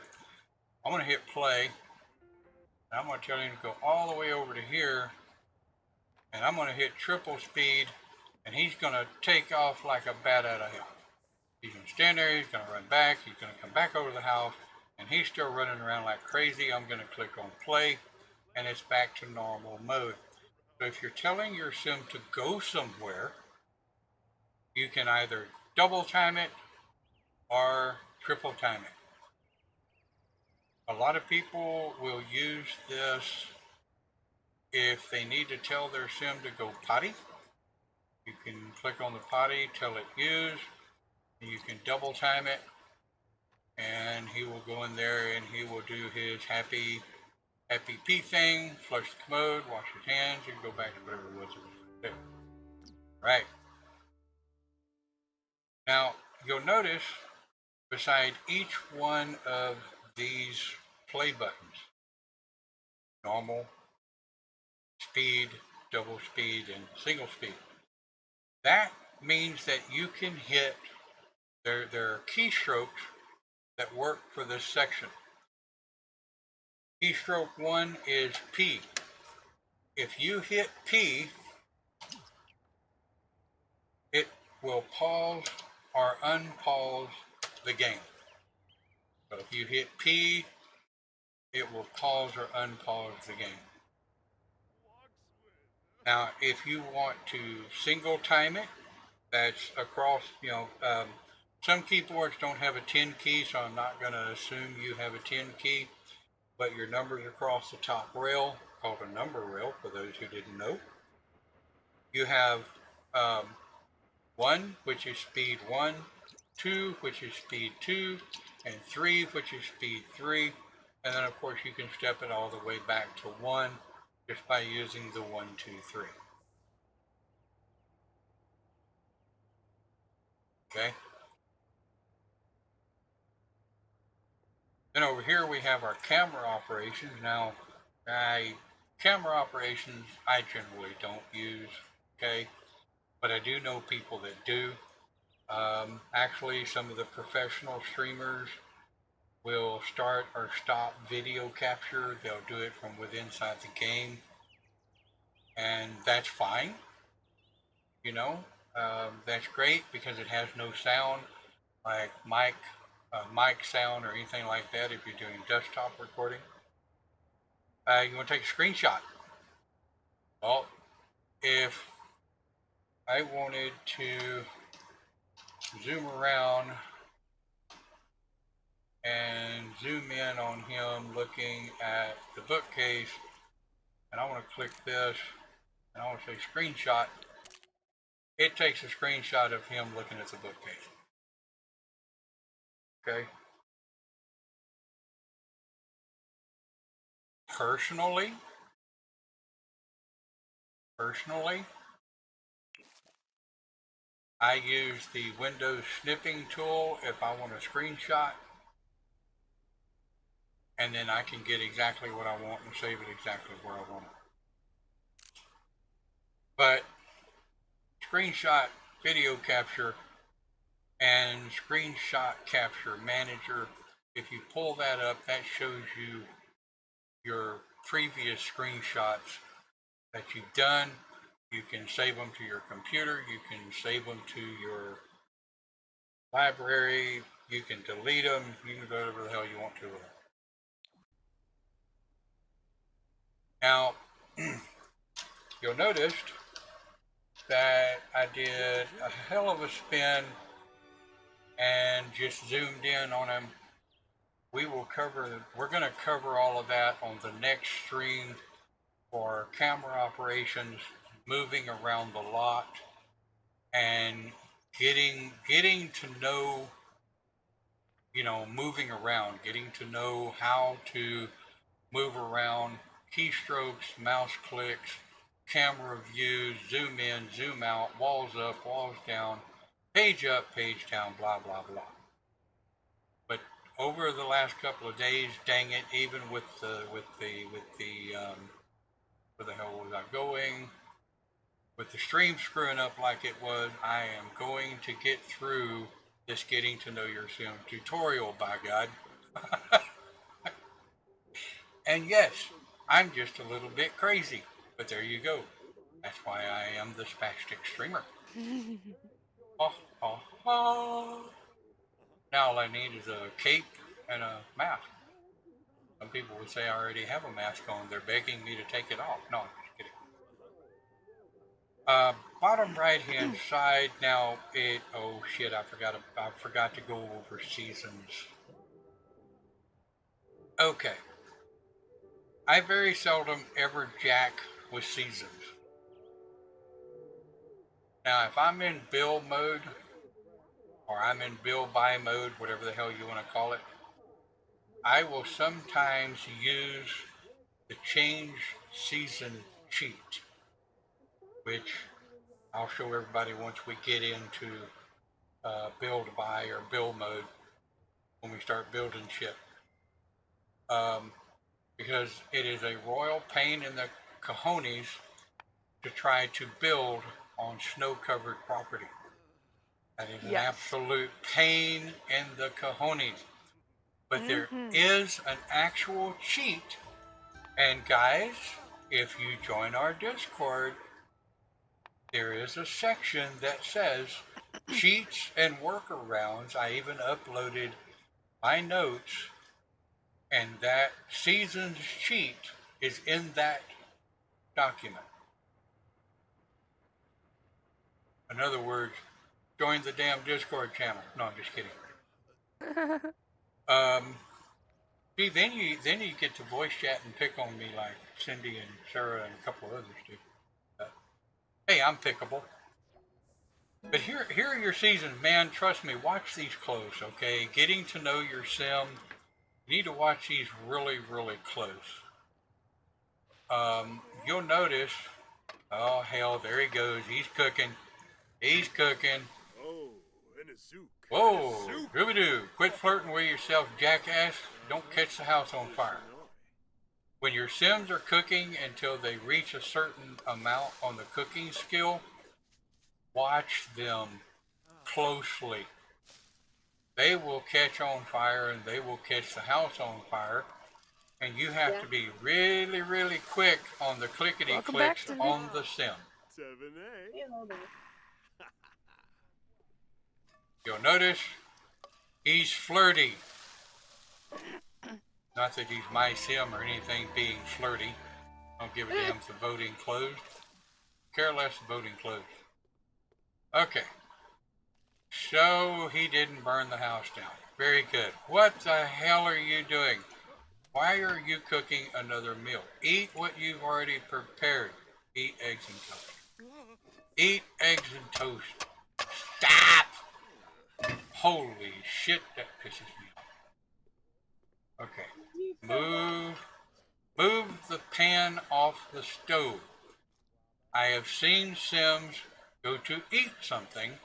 I'm going to hit play, and I'm going to tell him to go all the way over to here, and I'm going to hit triple speed, and he's going to take off like a bat out of hell. He's going to stand there, he's going to run back, he's going to come back over the house, and he's still running around like crazy. I'm going to click on play, and it's back to normal mode. So if you're telling your sim to go somewhere, you can either double time it or triple time it. A lot of people will use this if they need to tell their sim to go potty. You can click on the potty, tell it use, and you can double time it, and he will go in there and he will do his happy pee thing, flush the commode, wash his hands, and go back to whatever it was he was going to do. Right. Now, you'll notice beside each one of these play buttons, normal, speed, double speed, and single speed, that means that you can hit, there are keystrokes that work for this section. Keystroke 1 is P. If you hit P, it will pause or unpause the game. So if you hit P, it will pause or unpause the game. Now, if you want to single time it, that's across, some keyboards don't have a 10 key, so I'm not going to assume you have a 10 key, but your numbers across the top rail, called a number rail for those who didn't know. You have 1, which is speed 1, 2, which is speed 2, and 3, which is speed 3. And then, of course, you can step it all the way back to 1 just by using the 1, 2, 3. Okay? Then over here we have our camera operations. Now, camera operations I generally don't use, okay? But I do know people that do. Actually, some of the professional streamers will start or stop video capture. They'll do it from within inside the game, and that's fine. That's great because it has no sound like mic sound or anything like that. If you're doing desktop recording, you want to take a screenshot. Well, if I wanted to zoom around and zoom in on him looking at the bookcase, and I want to click this, and I want to say screenshot, it takes a screenshot of him looking at the bookcase. Okay? Personally, I use the Windows snipping tool if I want a screenshot, and then I can get exactly what I want and save it exactly where I want it. But screenshot video capture and Screenshot Capture Manager. If you pull that up, that shows you your previous screenshots that you've done. You can save them to your computer. You can save them to your library. You can delete them. You can do whatever the hell you want to with them. Now, you'll notice that I did a hell of a spin and just zoomed in on them. We're going to cover all of that on the next stream for camera operations, moving around the lot, and getting to know, moving around, getting to know how to move around, keystrokes, mouse clicks, camera views, zoom in, zoom out, walls up, walls down, page up, page down, blah blah blah. But over the last couple of days, dang it, even with the where the hell was I going? With the stream screwing up like it was, I am going to get through this getting to know your sim tutorial, by God. And yes, I'm just a little bit crazy, but there you go. That's why I am the spastic streamer. Oh, oh, oh. Now all I need is a cape and a mask. Some people would say I already have a mask on. They're begging me to take it off. No, I'm just kidding. Bottom right hand side. Now oh shit, I forgot to go over seasons. Okay. I very seldom ever jack with seasons. Now if I'm in build mode, or I'm in build by mode, whatever the hell you want to call it, I will sometimes use the change season cheat, which I'll show everybody once we get into build by or build mode when we start building shit. Because it is a royal pain in the cojones to try to build on snow-covered property. That is an absolute pain in the cojones. But there is an actual cheat. And guys, if you join our Discord, there is a section that says cheats and workarounds. I even uploaded my notes, and that season's cheat is in that document. In other words, join the damn Discord channel. No, I'm just kidding. See, then you get to voice chat and pick on me like Cindy and Sarah and a couple of others do. Hey, I'm pickable. But here are your seasons, man. Trust me, watch these close, okay? Getting to know your sim. You need to watch these really, really close. You'll notice. Oh hell, there he goes. He's cooking. He's cooking. Whoa, Ruby-doo, quit flirting with yourself, jackass. Don't catch the house on fire. When your sims are cooking until they reach a certain amount on the cooking skill, watch them closely. They will catch on fire and they will catch the house on fire. And you have to be really, really quick on the clickety clicks on the sim. 7A. You'll notice he's flirty. Not that he's my sim or anything being flirty. Don't give a damn if the voting closed. Care less if voting closed. Okay. So he didn't burn the house down. Very good. What the hell are you doing? Why are you cooking another meal? Eat what you've already prepared. Eat eggs and toast. Eat eggs and toast. Stop! Holy shit, that pisses me off. Okay. Move the pan off the stove. I have seen Sims go to eat something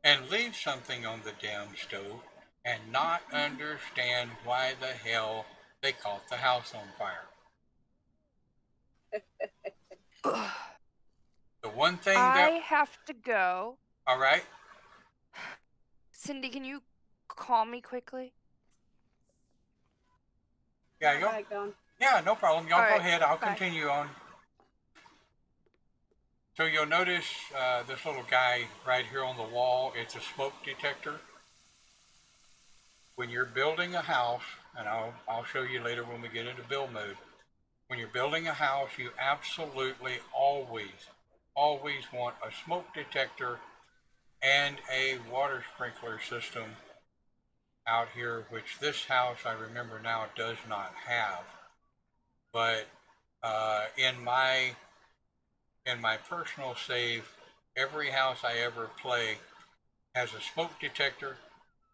and leave something on the damn stove and not understand why the hell they caught the house on fire. The one thing I have to go. All right. Cindy, can you call me quickly? Yeah, yeah, no problem. Y'all go Alright, ahead. I'll bye. continue on. So you'll notice this little guy right here on the wall. It's a smoke detector. When you're building a house, and I'll show you later when we get into build mode. When you're building a house, you absolutely always want a smoke detector and a water sprinkler system out here, which this house, I remember now, does not have. But in my personal save, every house I ever play has a smoke detector,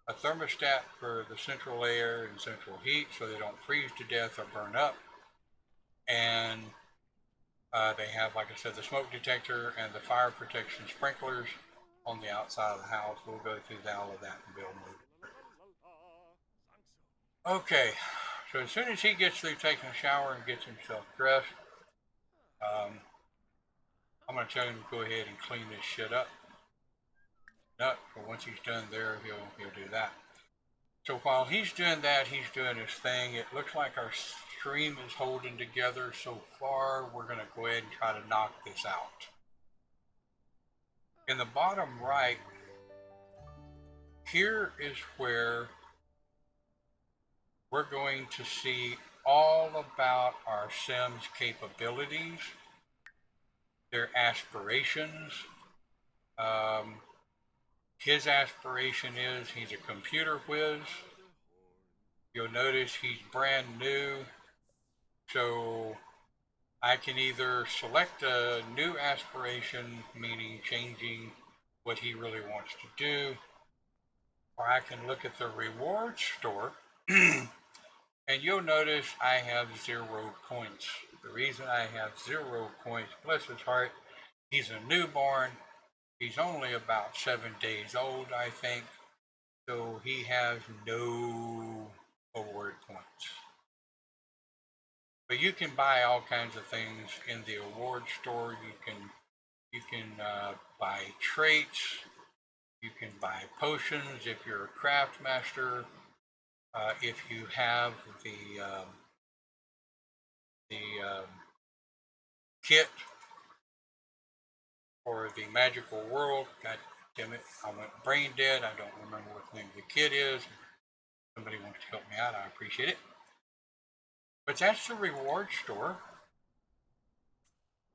a thermostat for the central air and central heat so they don't freeze to death or burn up, and they have, like I said, the smoke detector and the fire protection sprinklers on the outside of the house. We'll go through all of that in build mode. Okay, so as soon as he gets through taking a shower and gets himself dressed, I'm going to tell him to go ahead and clean this shit up. But once he's done there, he'll do that. So while he's doing that, he's doing his thing. It looks like our stream is holding together so far. We're going to go ahead and try to knock this out. In the bottom right, here is where we're going to see all about our Sim's capabilities, their aspirations. His aspiration is he's a computer whiz. You'll notice he's brand new, so I can either select a new aspiration, meaning changing what he really wants to do, or I can look at the rewards store, and you'll notice I have 0 points. The reason I have 0 points, bless his heart, he's a newborn. He's only about 7 days old, I think, so he has no award points. But you can buy all kinds of things in the award store. You can buy traits. You can buy potions if you're a craft master. If you have the kit for the magical world. God damn it, I went brain dead. I don't remember what the name of the kit is. If somebody wants to help me out, I appreciate it. But that's the reward store.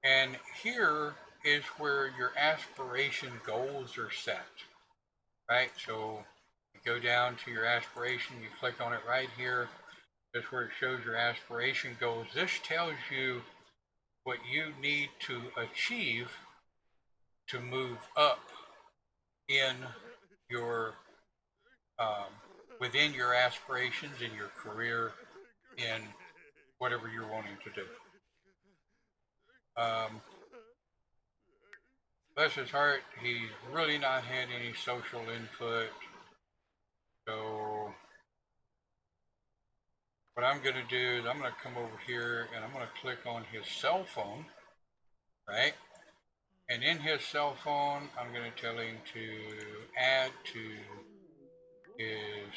And here is where your aspiration goals are set. Right? So you go down to your aspiration, you click on it right here. That's where it shows your aspiration goals. This tells you what you need to achieve to move up in your within your aspirations in your career in whatever you're wanting to do. Bless his heart, he's really not had any social input. So what I'm going to do is I'm going to come over here and I'm going to click on his cell phone, right? And in his cell phone, I'm going to tell him to add to his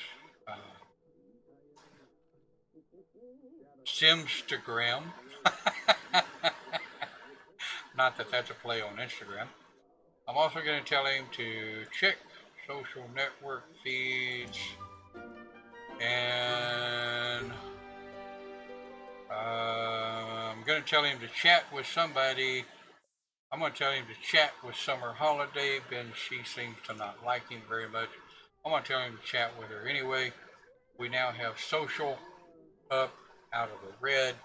Simstagram. Not that that's a play on Instagram. I'm also going to tell him to check social network feeds, and I'm going to tell him to chat with somebody. I'm going to tell him to chat with Summer Holiday. She seems to not like him very much. I'm going to tell him to chat with her anyway. We now have social up out of the red.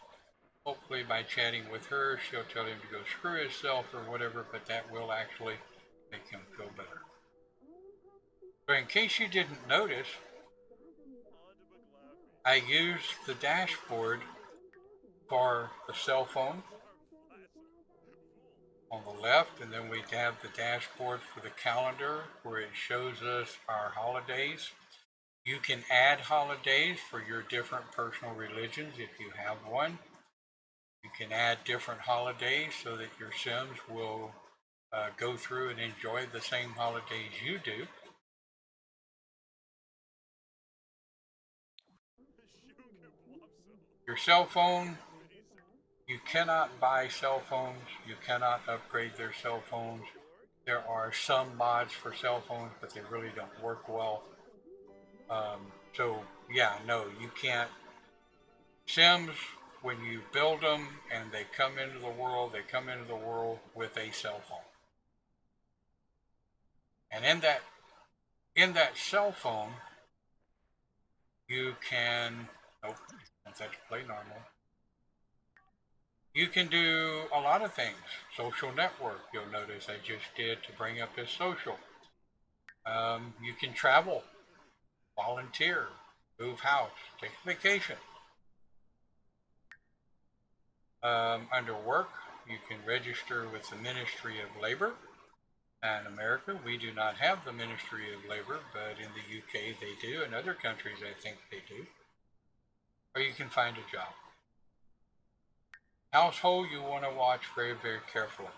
Hopefully by chatting with her, she'll tell him to go screw himself or whatever, but that will actually make him feel better. So in case you didn't notice, I used the dashboard for the cell phone on the left, and then we have the dashboard for the calendar where it shows us our holidays. You can add holidays for your different personal religions if you have one. You can add different holidays so that your Sims will go through and enjoy the same holidays you do. Your cell phone, you cannot buy cell phones. You cannot upgrade their cell phones. There are some mods for cell phones, but they really don't work well. So yeah, no, you can't. Sims, when you build them and they come into the world, they come into the world with a cell phone. And in that cell phone, you can, nope, that's to play normal. You can do a lot of things. Social network, you'll notice I just did to bring up this social. You can travel, volunteer, move house, take a vacation. Under work, you can register with the Ministry of Labor. In America, we do not have the Ministry of Labor, but in the UK they do. In other countries, I think they do. Or you can find a job. Household, you want to watch very, very carefully.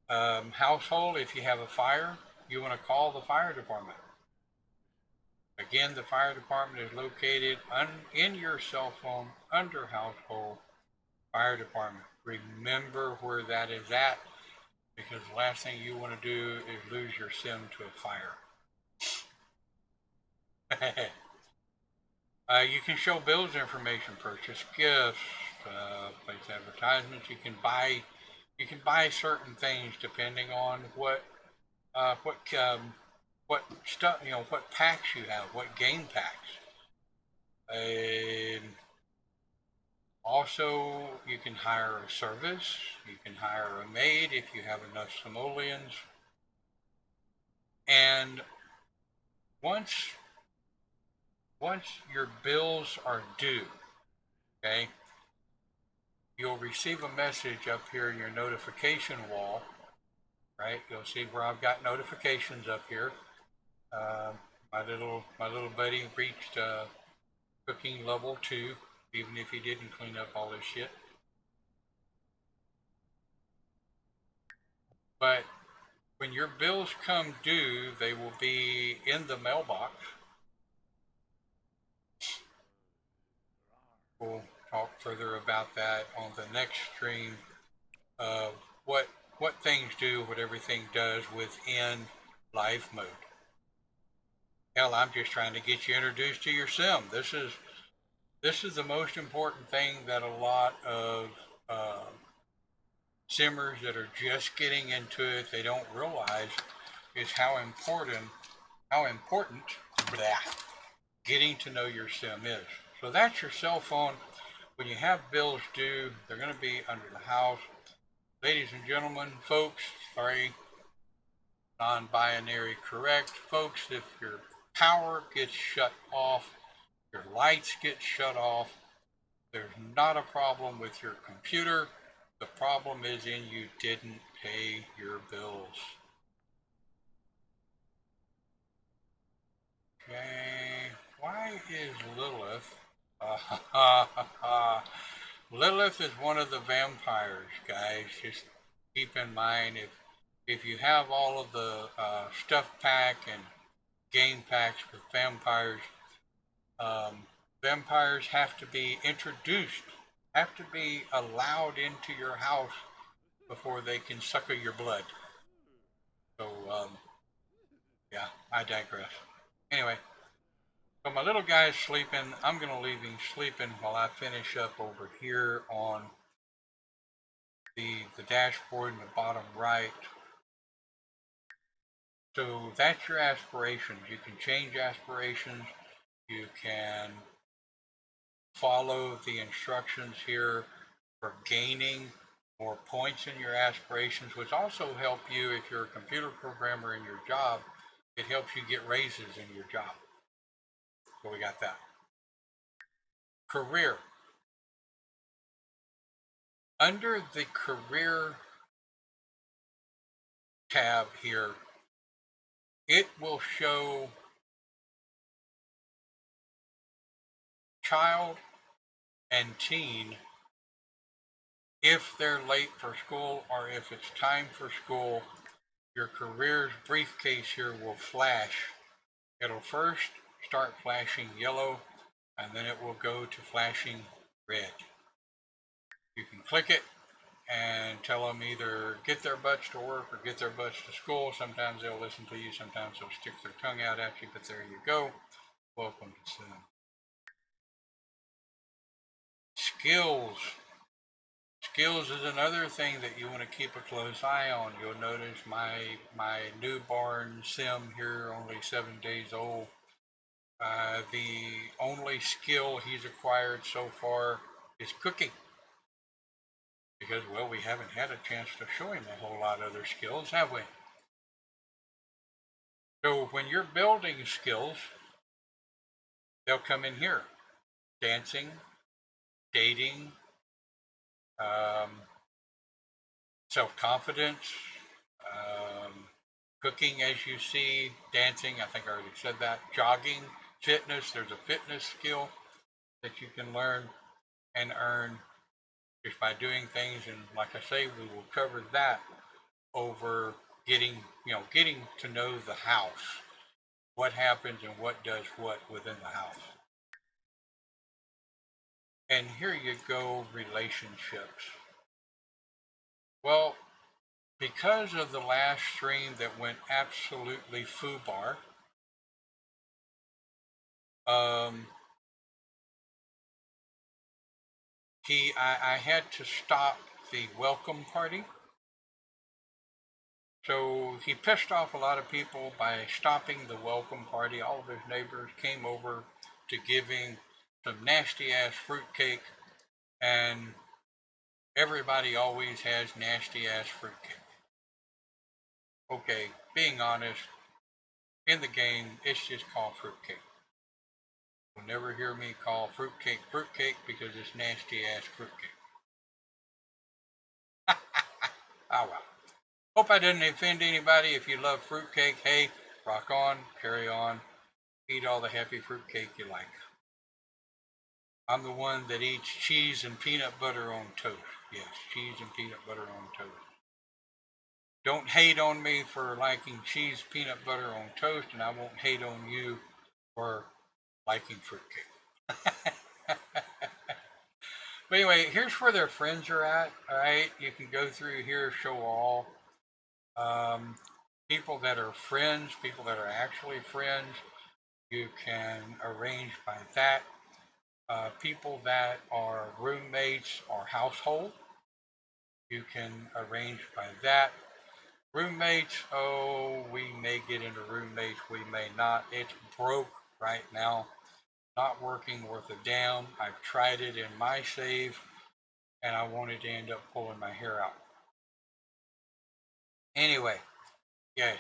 Household, if you have a fire, you want to call the fire department. Again, the fire department is located in your cell phone under household fire department. Remember where that is at, because the last thing you want to do is lose your sim to a fire. You can show bills information, purchase gifts, place advertisements. You can buy certain things depending on what stuff, what packs you have, what game packs. Also, you can hire a service. You can hire a maid if you have enough simoleons. And once your bills are due, okay, you'll receive a message up here in your notification wall, right? You'll see where I've got notifications up here. My little buddy reached cooking level 2, even if he didn't clean up all his shit. But when your bills come due, they will be in the mailbox. We'll talk further about that on the next stream of what things do, what everything does within life mode. Hell, I'm just trying to get you introduced to your sim. This is the most important thing that a lot of simmers that are just getting into it, they don't realize is how important getting to know your sim is. So that's your cell phone. When you have bills due, they're going to be under the house. Ladies and gentlemen, folks, sorry, non-binary correct, folks, if your power gets shut off, your lights get shut off, there's not a problem with your computer. The problem is in you didn't pay your bills. Okay, why is Lilith? Lilith is one of the vampires, guys. Just keep in mind, if you have all of the stuff pack and game packs with vampires, vampires have to be introduced, have to be allowed into your house before they can sucker your blood. So, yeah, I digress. Anyway, so my little guy's sleeping. I'm going to leave him sleeping while I finish up over here on the dashboard in the bottom right. So that's your aspirations. You can change aspirations. You can follow the instructions here for gaining more points in your aspirations, which also help you if you're a computer programmer in your job. It helps you get raises in your job. So we got that. Career. Under the career tab here, it will show child and teen if they're late for school or if it's time for school. Your careers briefcase here will flash. It'll first start flashing yellow, and then it will go to flashing red. You can click it and tell them either get their butts to work or get their butts to school. Sometimes they'll listen to you, sometimes they'll stick their tongue out at you, but there you go. Welcome to Sim. Skills. Skills is another thing that you want to keep a close eye on. You'll notice my newborn Sim here, only 7 days old. The only skill he's acquired so far is cooking. Because, well, we haven't had a chance to show him a whole lot of other skills, have we? So when you're building skills, they'll come in here. Dancing, dating, self-confidence, cooking, as you see, dancing, I think I already said that, jogging, fitness, there's a fitness skill that you can learn and earn just by doing things. And like I say, we will cover that over getting to know the house, what happens and what does what within the house. And here you go, relationships. Well, because of the last stream that went absolutely foobar, I had to stop the welcome party. So he pissed off a lot of people by stopping the welcome party. All of his neighbors came over to give him some nasty ass fruitcake, and everybody always has nasty ass fruitcake. Okay, being honest, in the game, it's just called fruitcake. You'll never hear me call fruitcake fruitcake because it's nasty ass fruitcake. Oh well. Hope I didn't offend anybody. If you love fruitcake, hey, rock on, carry on, eat all the happy fruitcake you like. I'm the one that eats cheese and peanut butter on toast. Yes, cheese and peanut butter on toast. Don't hate on me for liking cheese peanut butter on toast, and I won't hate on you for liking fruitcake. But anyway, here's where their friends are at. All right, you can go through here, show all. People that are friends, people that are actually friends, you can arrange by that. People that are roommates or household, you can arrange by that. Roommates, oh, we may get into roommates, we may not. It's broke right now. Not working worth a damn. I've tried it in my save, and I wanted to end up pulling my hair out. Anyway, yes,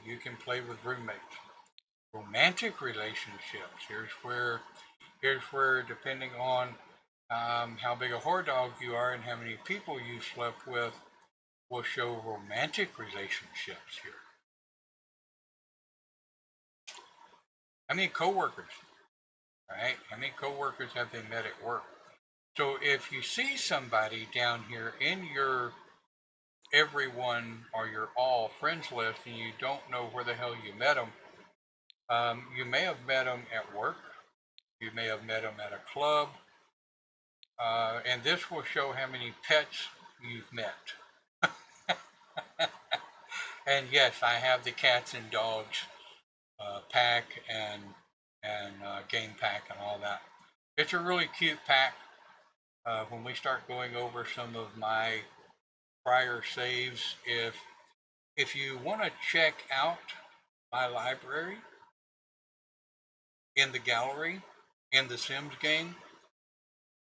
you can play with roommates. Romantic relationships. Here's where depending on how big a whore dog you are and how many people you slept with, will show romantic relationships here. How many coworkers? Right? How many coworkers have they met at work? So if you see somebody down here in your everyone or your all friends list and you don't know where the hell you met them, you may have met them at work. You may have met them at a club. And this will show how many pets you've met. And yes, I have the cats and dogs pack and game pack and all that. It's a really cute pack. When we start going over some of my prior saves, if you want to check out my library in the gallery in the Sims game,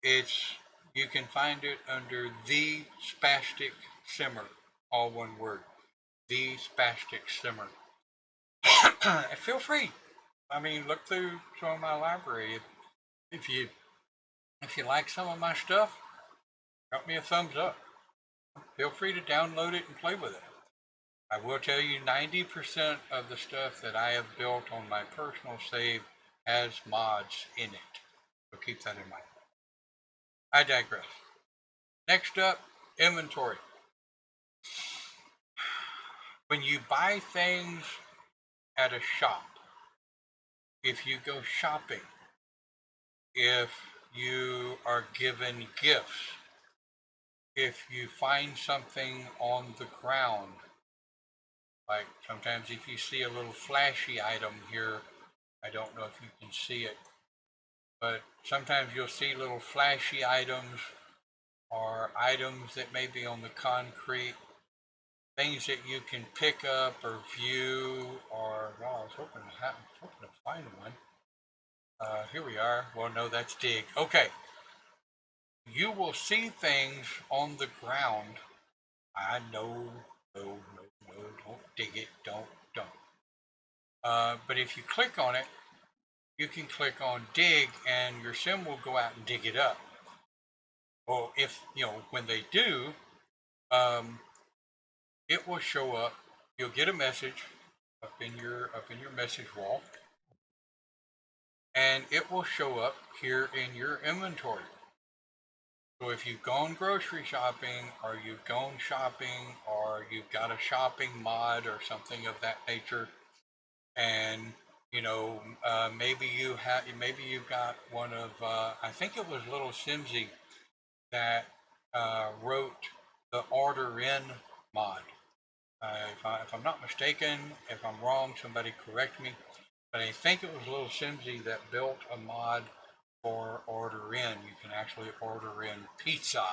you can find it under the Spastic Simmer, all one word, the Spastic Simmer. Feel free. I mean, look through some of my library. If you like some of my stuff, drop me a thumbs up. Feel free to download it and play with it. I will tell you 90% of the stuff that I have built on my personal save has mods in it. So keep that in mind. I digress. Next up, inventory. When you buy things at a shop, if you go shopping, if you are given gifts. If you find something on the ground, like sometimes if you see a little flashy item here, I don't know if you can see it, but sometimes you'll see little flashy items or items that may be on the concrete, things that you can pick up or view, or, well, I was hoping to find one. Here we are. Well, no, that's dig. Okay. You will see things on the ground. I know, no, don't dig it, don't. But if you click on it, you can click on dig and your sim will go out and dig it up. Well, if, when they do, it will show up. You'll get a message up in your message wall, and it will show up here in your inventory. So if you've gone grocery shopping, or you've gone shopping, or you've got a shopping mod or something of that nature, and maybe you've got one of I think it was Little Simsy that wrote the order in mod. If I'm not mistaken, if I'm wrong, somebody correct me. But I think it was Little Simsy that built a mod for order in. You can actually order in pizza.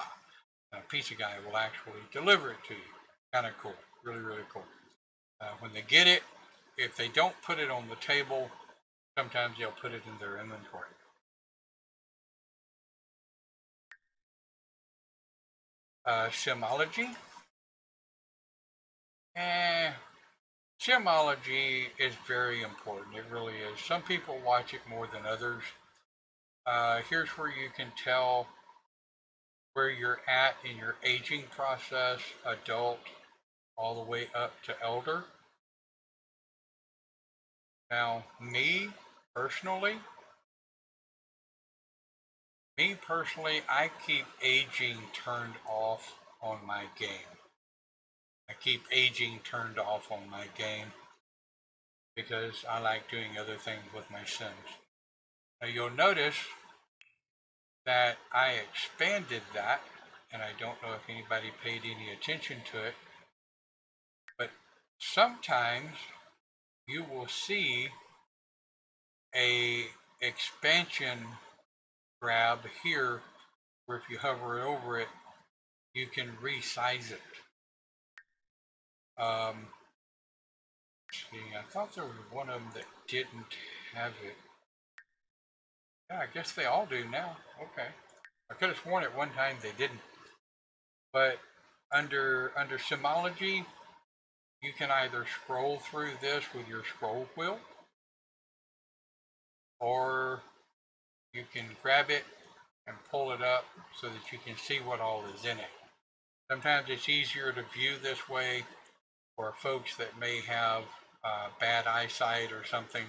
And a pizza guy will actually deliver it to you. Kind of cool. Really, really cool. When they get it, if they don't put it on the table, sometimes they'll put it in their inventory. Simology. Simology is very important. It really is. Some people watch it more than others. Here's where you can tell where you're at in your aging process, adult, all the way up to elder. Now, me personally, I keep aging turned off on my game. I keep aging turned off on my game because I like doing other things with my Sims. Now, you'll notice that I expanded that, and I don't know if anybody paid any attention to it, but sometimes you will see a expansion grab here where if you hover over it, you can resize it. See, I thought there was one of them that didn't have it. Yeah, I guess they all do now. Okay. I could have sworn at one time they didn't. But under Simology, you can either scroll through this with your scroll wheel, or you can grab it and pull it up so that you can see what all is in it. Sometimes it's easier to view this way for folks that may have bad eyesight or something,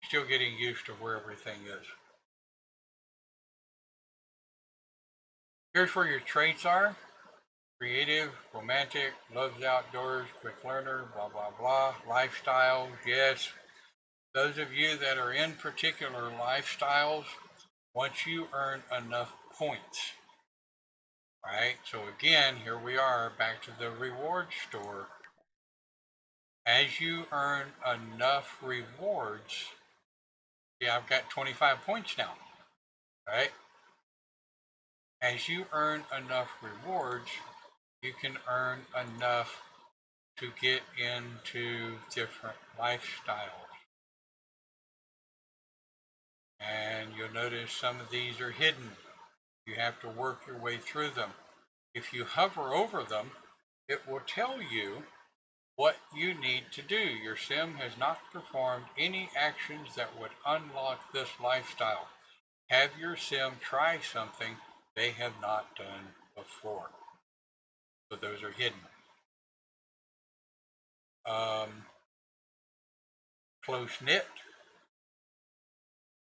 still getting used to where everything is. Here's where your traits are. Creative, romantic, loves outdoors, quick learner, blah, blah, blah. Lifestyles, yes. Those of you that are in particular lifestyles, once you earn enough points, right? So again, here we are back to the reward store. As you earn enough rewards, yeah, I've got 25 points now, right? As you earn enough rewards, you can earn enough to get into different lifestyles. And you'll notice some of these are hidden. You have to work your way through them. If you hover over them, it will tell you what you need to do. Your sim has not performed any actions that would unlock this lifestyle. Have your sim try something they have not done before. So those are hidden. Close knit.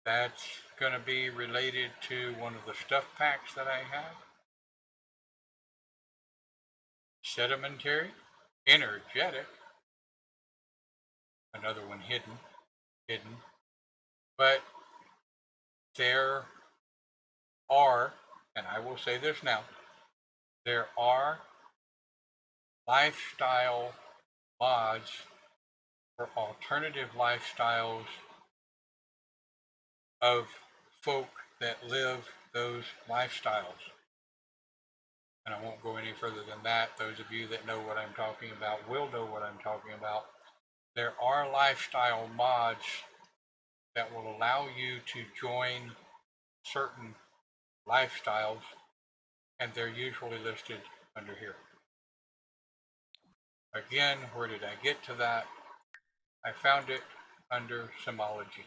That's going to be related to one of the stuff packs that I have. Sedimentary, energetic. Another one hidden. But they're are, and I will say this now, there are lifestyle mods for alternative lifestyles of folk that live those lifestyles. And I won't go any further than that. Those of you that know what I'm talking about will know what I'm talking about. There are lifestyle mods that will allow you to join certain lifestyles, and they're usually listed under here. Again, where did I get to that? I found it under Simology.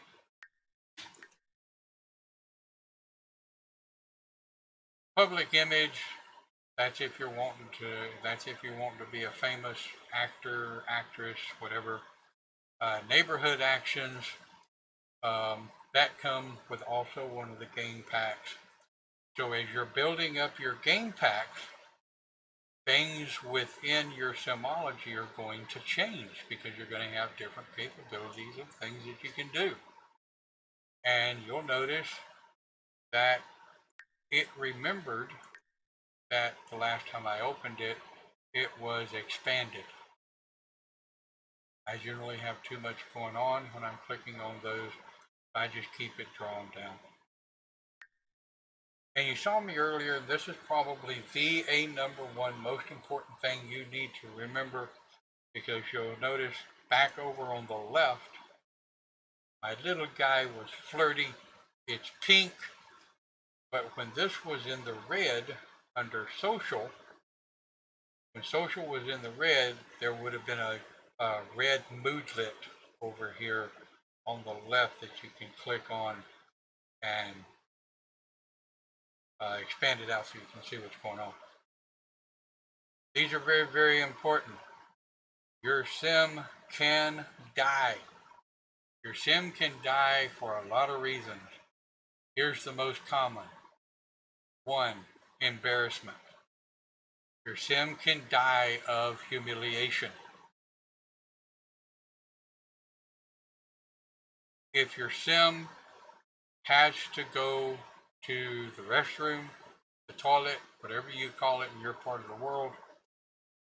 Public image, that's if you're wanting to be a famous actor, actress, whatever. Neighborhood actions, that come with also one of the game packs. So as you're building up your game packs, things within your Simology are going to change because you're going to have different capabilities of things that you can do. And you'll notice that it remembered that the last time I opened it, it was expanded. I generally have too much going on when I'm clicking on those. I just keep it drawn down. And you saw me earlier, this is probably the number one most important thing you need to remember, because you'll notice back over on the left, my little guy was flirty. It's pink, but when this was in the red under social, when social was in the red, there would have been a red moodlet over here on the left that you can click on and expand it out so you can see what's going on. These are very, very important. Your sim can die. Your sim can die for a lot of reasons. Here's the most common. 1, embarrassment. Your sim can die of humiliation. If your sim has to go to the restroom, the toilet, whatever you call it in your part of the world,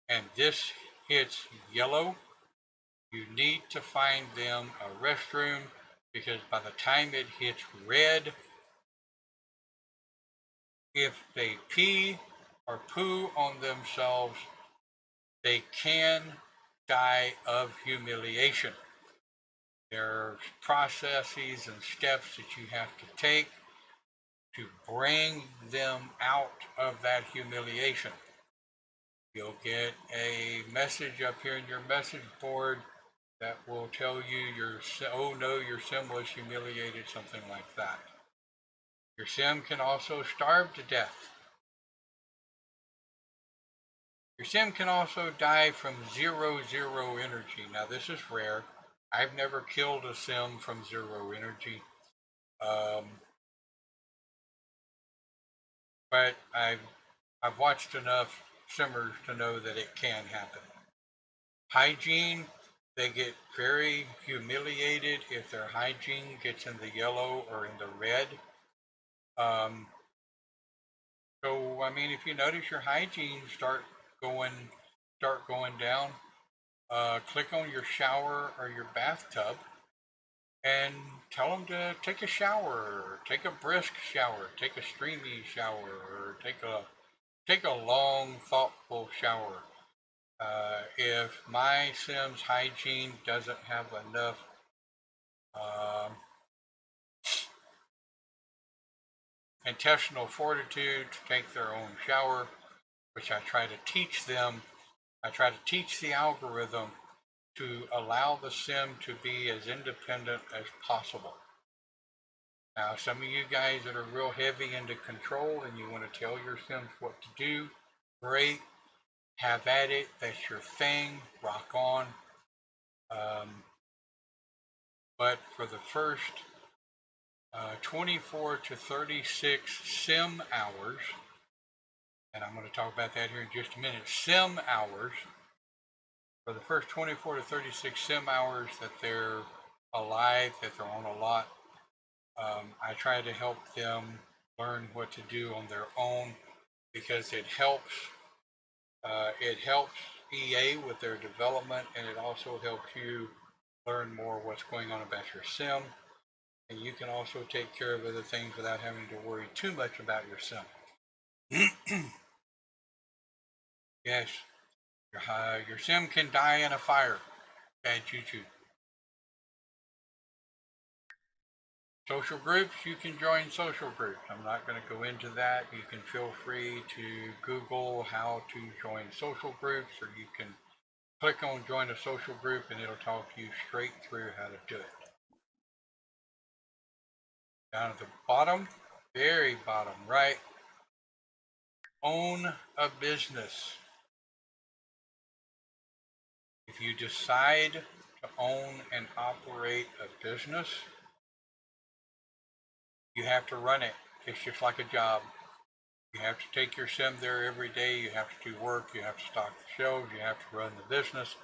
and this hits yellow, you need to find them a restroom, because by the time it hits red, if they pee or poo on themselves, they can die of humiliation. There's processes and steps that you have to take to bring them out of that humiliation. You'll get a message up here in your message board that will tell you oh no, your sim was humiliated, something like that. Your sim can also starve to death. Your sim can also die from 0 energy. Now this is rare. I've never killed a sim from 0 energy. But I've watched enough simmers to know that it can happen. Hygiene, they get very humiliated if their hygiene gets in the yellow or in the red. So I mean, if you notice your hygiene start going down, click on your shower or your bathtub and tell them to take a shower, take a brisk shower, take a streamy shower, or take a long, thoughtful shower. If my sim's hygiene doesn't have enough intestinal fortitude to take their own shower, which I try to teach them, I try to teach the algorithm to allow the sim to be as independent as possible. Now, some of you guys that are real heavy into control and you want to tell your sims what to do, great. Have at it. That's your thing. Rock on. But for the first 24 to 36 sim hours, and I'm going to talk about that here in just a minute, sim hours, for the first 24 to 36 sim hours that they're alive, that they're on a lot, I try to help them learn what to do on their own, because it helps EA with their development, and it also helps you learn more what's going on about your sim, and you can also take care of other things without having to worry too much about your sim. Yes, your sim can die in a fire. Bad choo-choo. Social groups, you can join social groups. I'm not going to go into that. You can feel free to Google how to join social groups, or you can click on join a social group and it'll talk you straight through how to do it. Down at the bottom, very bottom right, own a business. If you decide to own and operate a business, you have to run it. It's just like a job. You have to take your sim there every day. You have to do work. You have to stock the shelves. You have to run the business.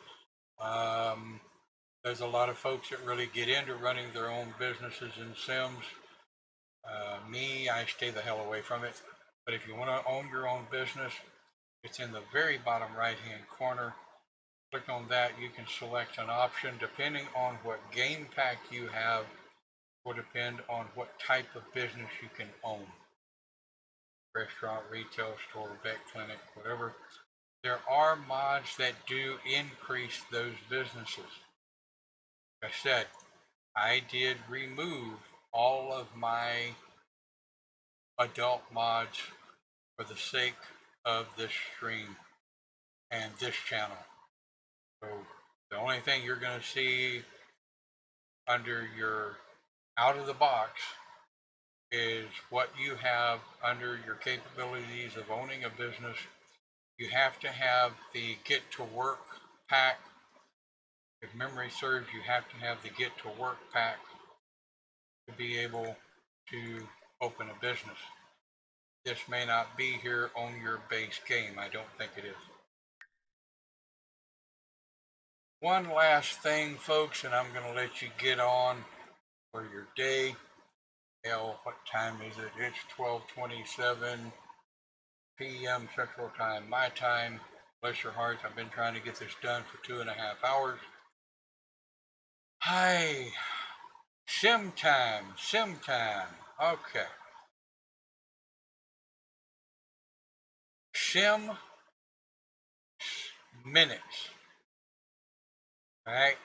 There's a lot of folks that really get into running their own businesses in Sims. Me, I stay the hell away from it. But if you want to own your own business, it's in the very bottom right-hand corner. Click on that. You can select an option depending on what game pack you have, will depend on what type of business you can own. Restaurant, retail store, vet clinic, whatever. There are mods that do increase those businesses. Like I said, I did remove all of my adult mods for the sake of this stream and this channel. So the only thing you're going to see under your out of the box is what you have under your capabilities of owning a business. You have to have the Get to Work pack. If memory serves, you have to have the Get to Work pack to be able to open a business. This may not be here on your base game. I don't think it is. One last thing, folks, and I'm going to let you get on for your day. Hell, what time is it? It's 12:27 p.m. Central Time, my time. Bless your hearts, I've been trying to get this done for 2.5 hours. Hi. Sim time. Okay. Sim minutes. All right.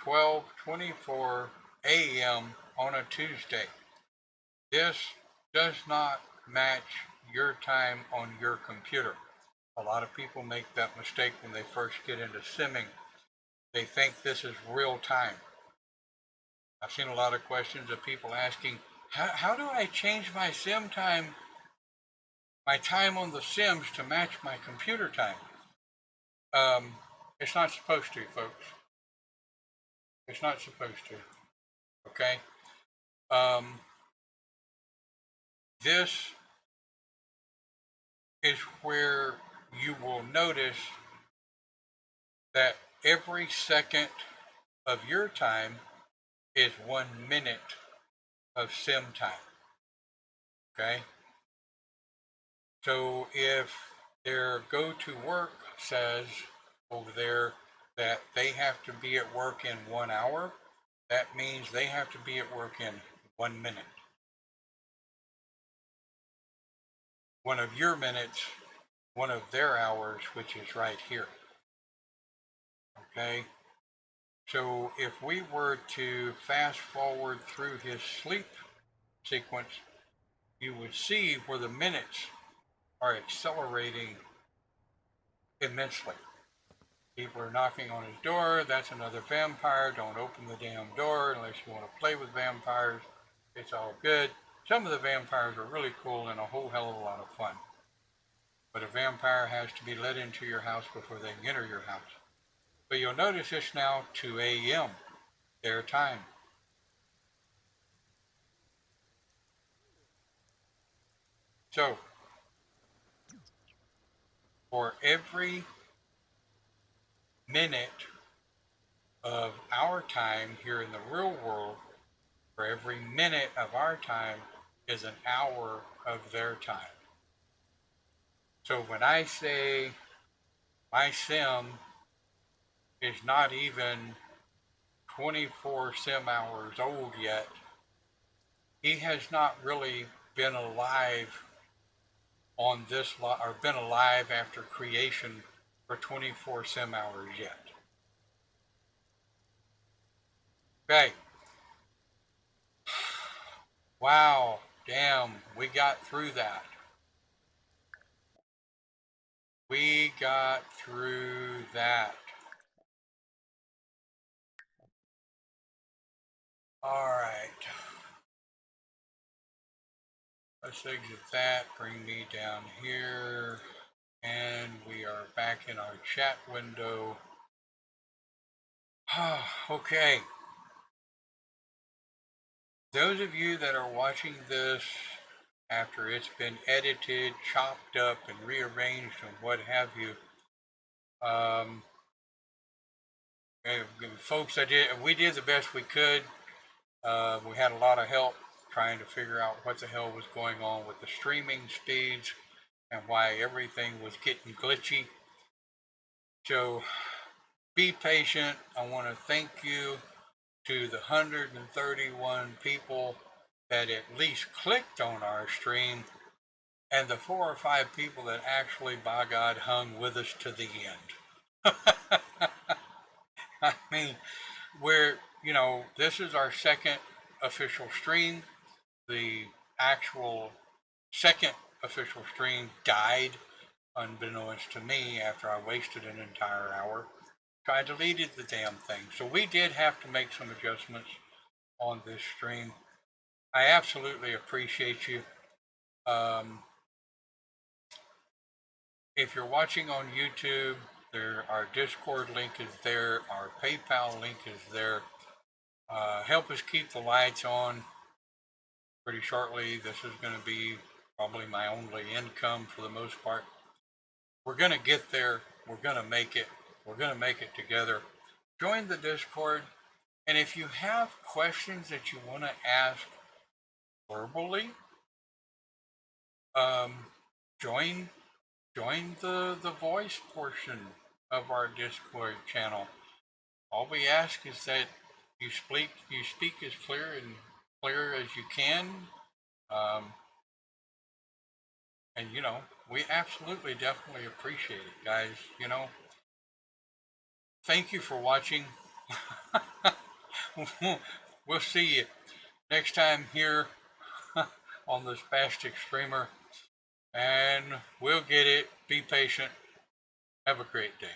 12:24 a.m. on a Tuesday. This does not match your time on your computer. A lot of people make that mistake when they first get into simming. They think this is real time. I've seen a lot of questions of people asking, how do I change my sim time, my time on the Sims to match my computer time? It's not supposed to, folks. It's not supposed to. Okay? This is where you will notice that every second of your time is 1 minute of sim time. Okay? So if their go to work says over there that they have to be at work in 1 hour, that means they have to be at work in 1 minute. One of your minutes, one of their hours, which is right here. Okay? So if we were to fast forward through his sleep sequence, you would see where the minutes are accelerating immensely. People are knocking on his door. That's another vampire. Don't open the damn door unless you want to play with vampires. It's all good. Some of the vampires are really cool and a whole hell of a lot of fun. But a vampire has to be let into your house before they can enter your house. But you'll notice it's now 2 a.m. their time. So, for every minute of our time here in the real world, for every minute of our time, is an hour of their time. So when I say my sim is not even 24 sim hours old yet, he has not really been alive on this or been alive after creation for 24 sim hours yet. Okay. Wow, damn, we got through that. We got through that. All right. Let's exit that, bring me down here, and we are back in our chat window. Okay. Those of you that are watching this after it's been edited, chopped up, and rearranged, and what have you, folks, we did the best we could. We had a lot of help trying to figure out what the hell was going on with the streaming speeds and why everything was getting glitchy. So be patient. I want to thank you to the 131 people that at least clicked on our stream and the 4 or 5 people that actually, by God, hung with us to the end. I mean, this is our second official stream. The actual second official stream died, unbeknownst to me, after I wasted an entire hour. So I deleted the damn thing. So we did have to make some adjustments on this stream. I absolutely appreciate you. If you're watching on YouTube, our Discord link is there. Our PayPal link is there. Help us keep the lights on. Pretty shortly, this is going to be probably my only income for the most part. We're going to get there. We're going to make it. We're going to make it together. Join the Discord. And if you have questions that you want to ask verbally, join the voice portion of our Discord channel. All we ask is that you speak as clear as you can. And we absolutely definitely appreciate it, guys. Thank you for watching. We'll see you next time here on the Spastic Streamer. And we'll get it. Be patient. Have a great day.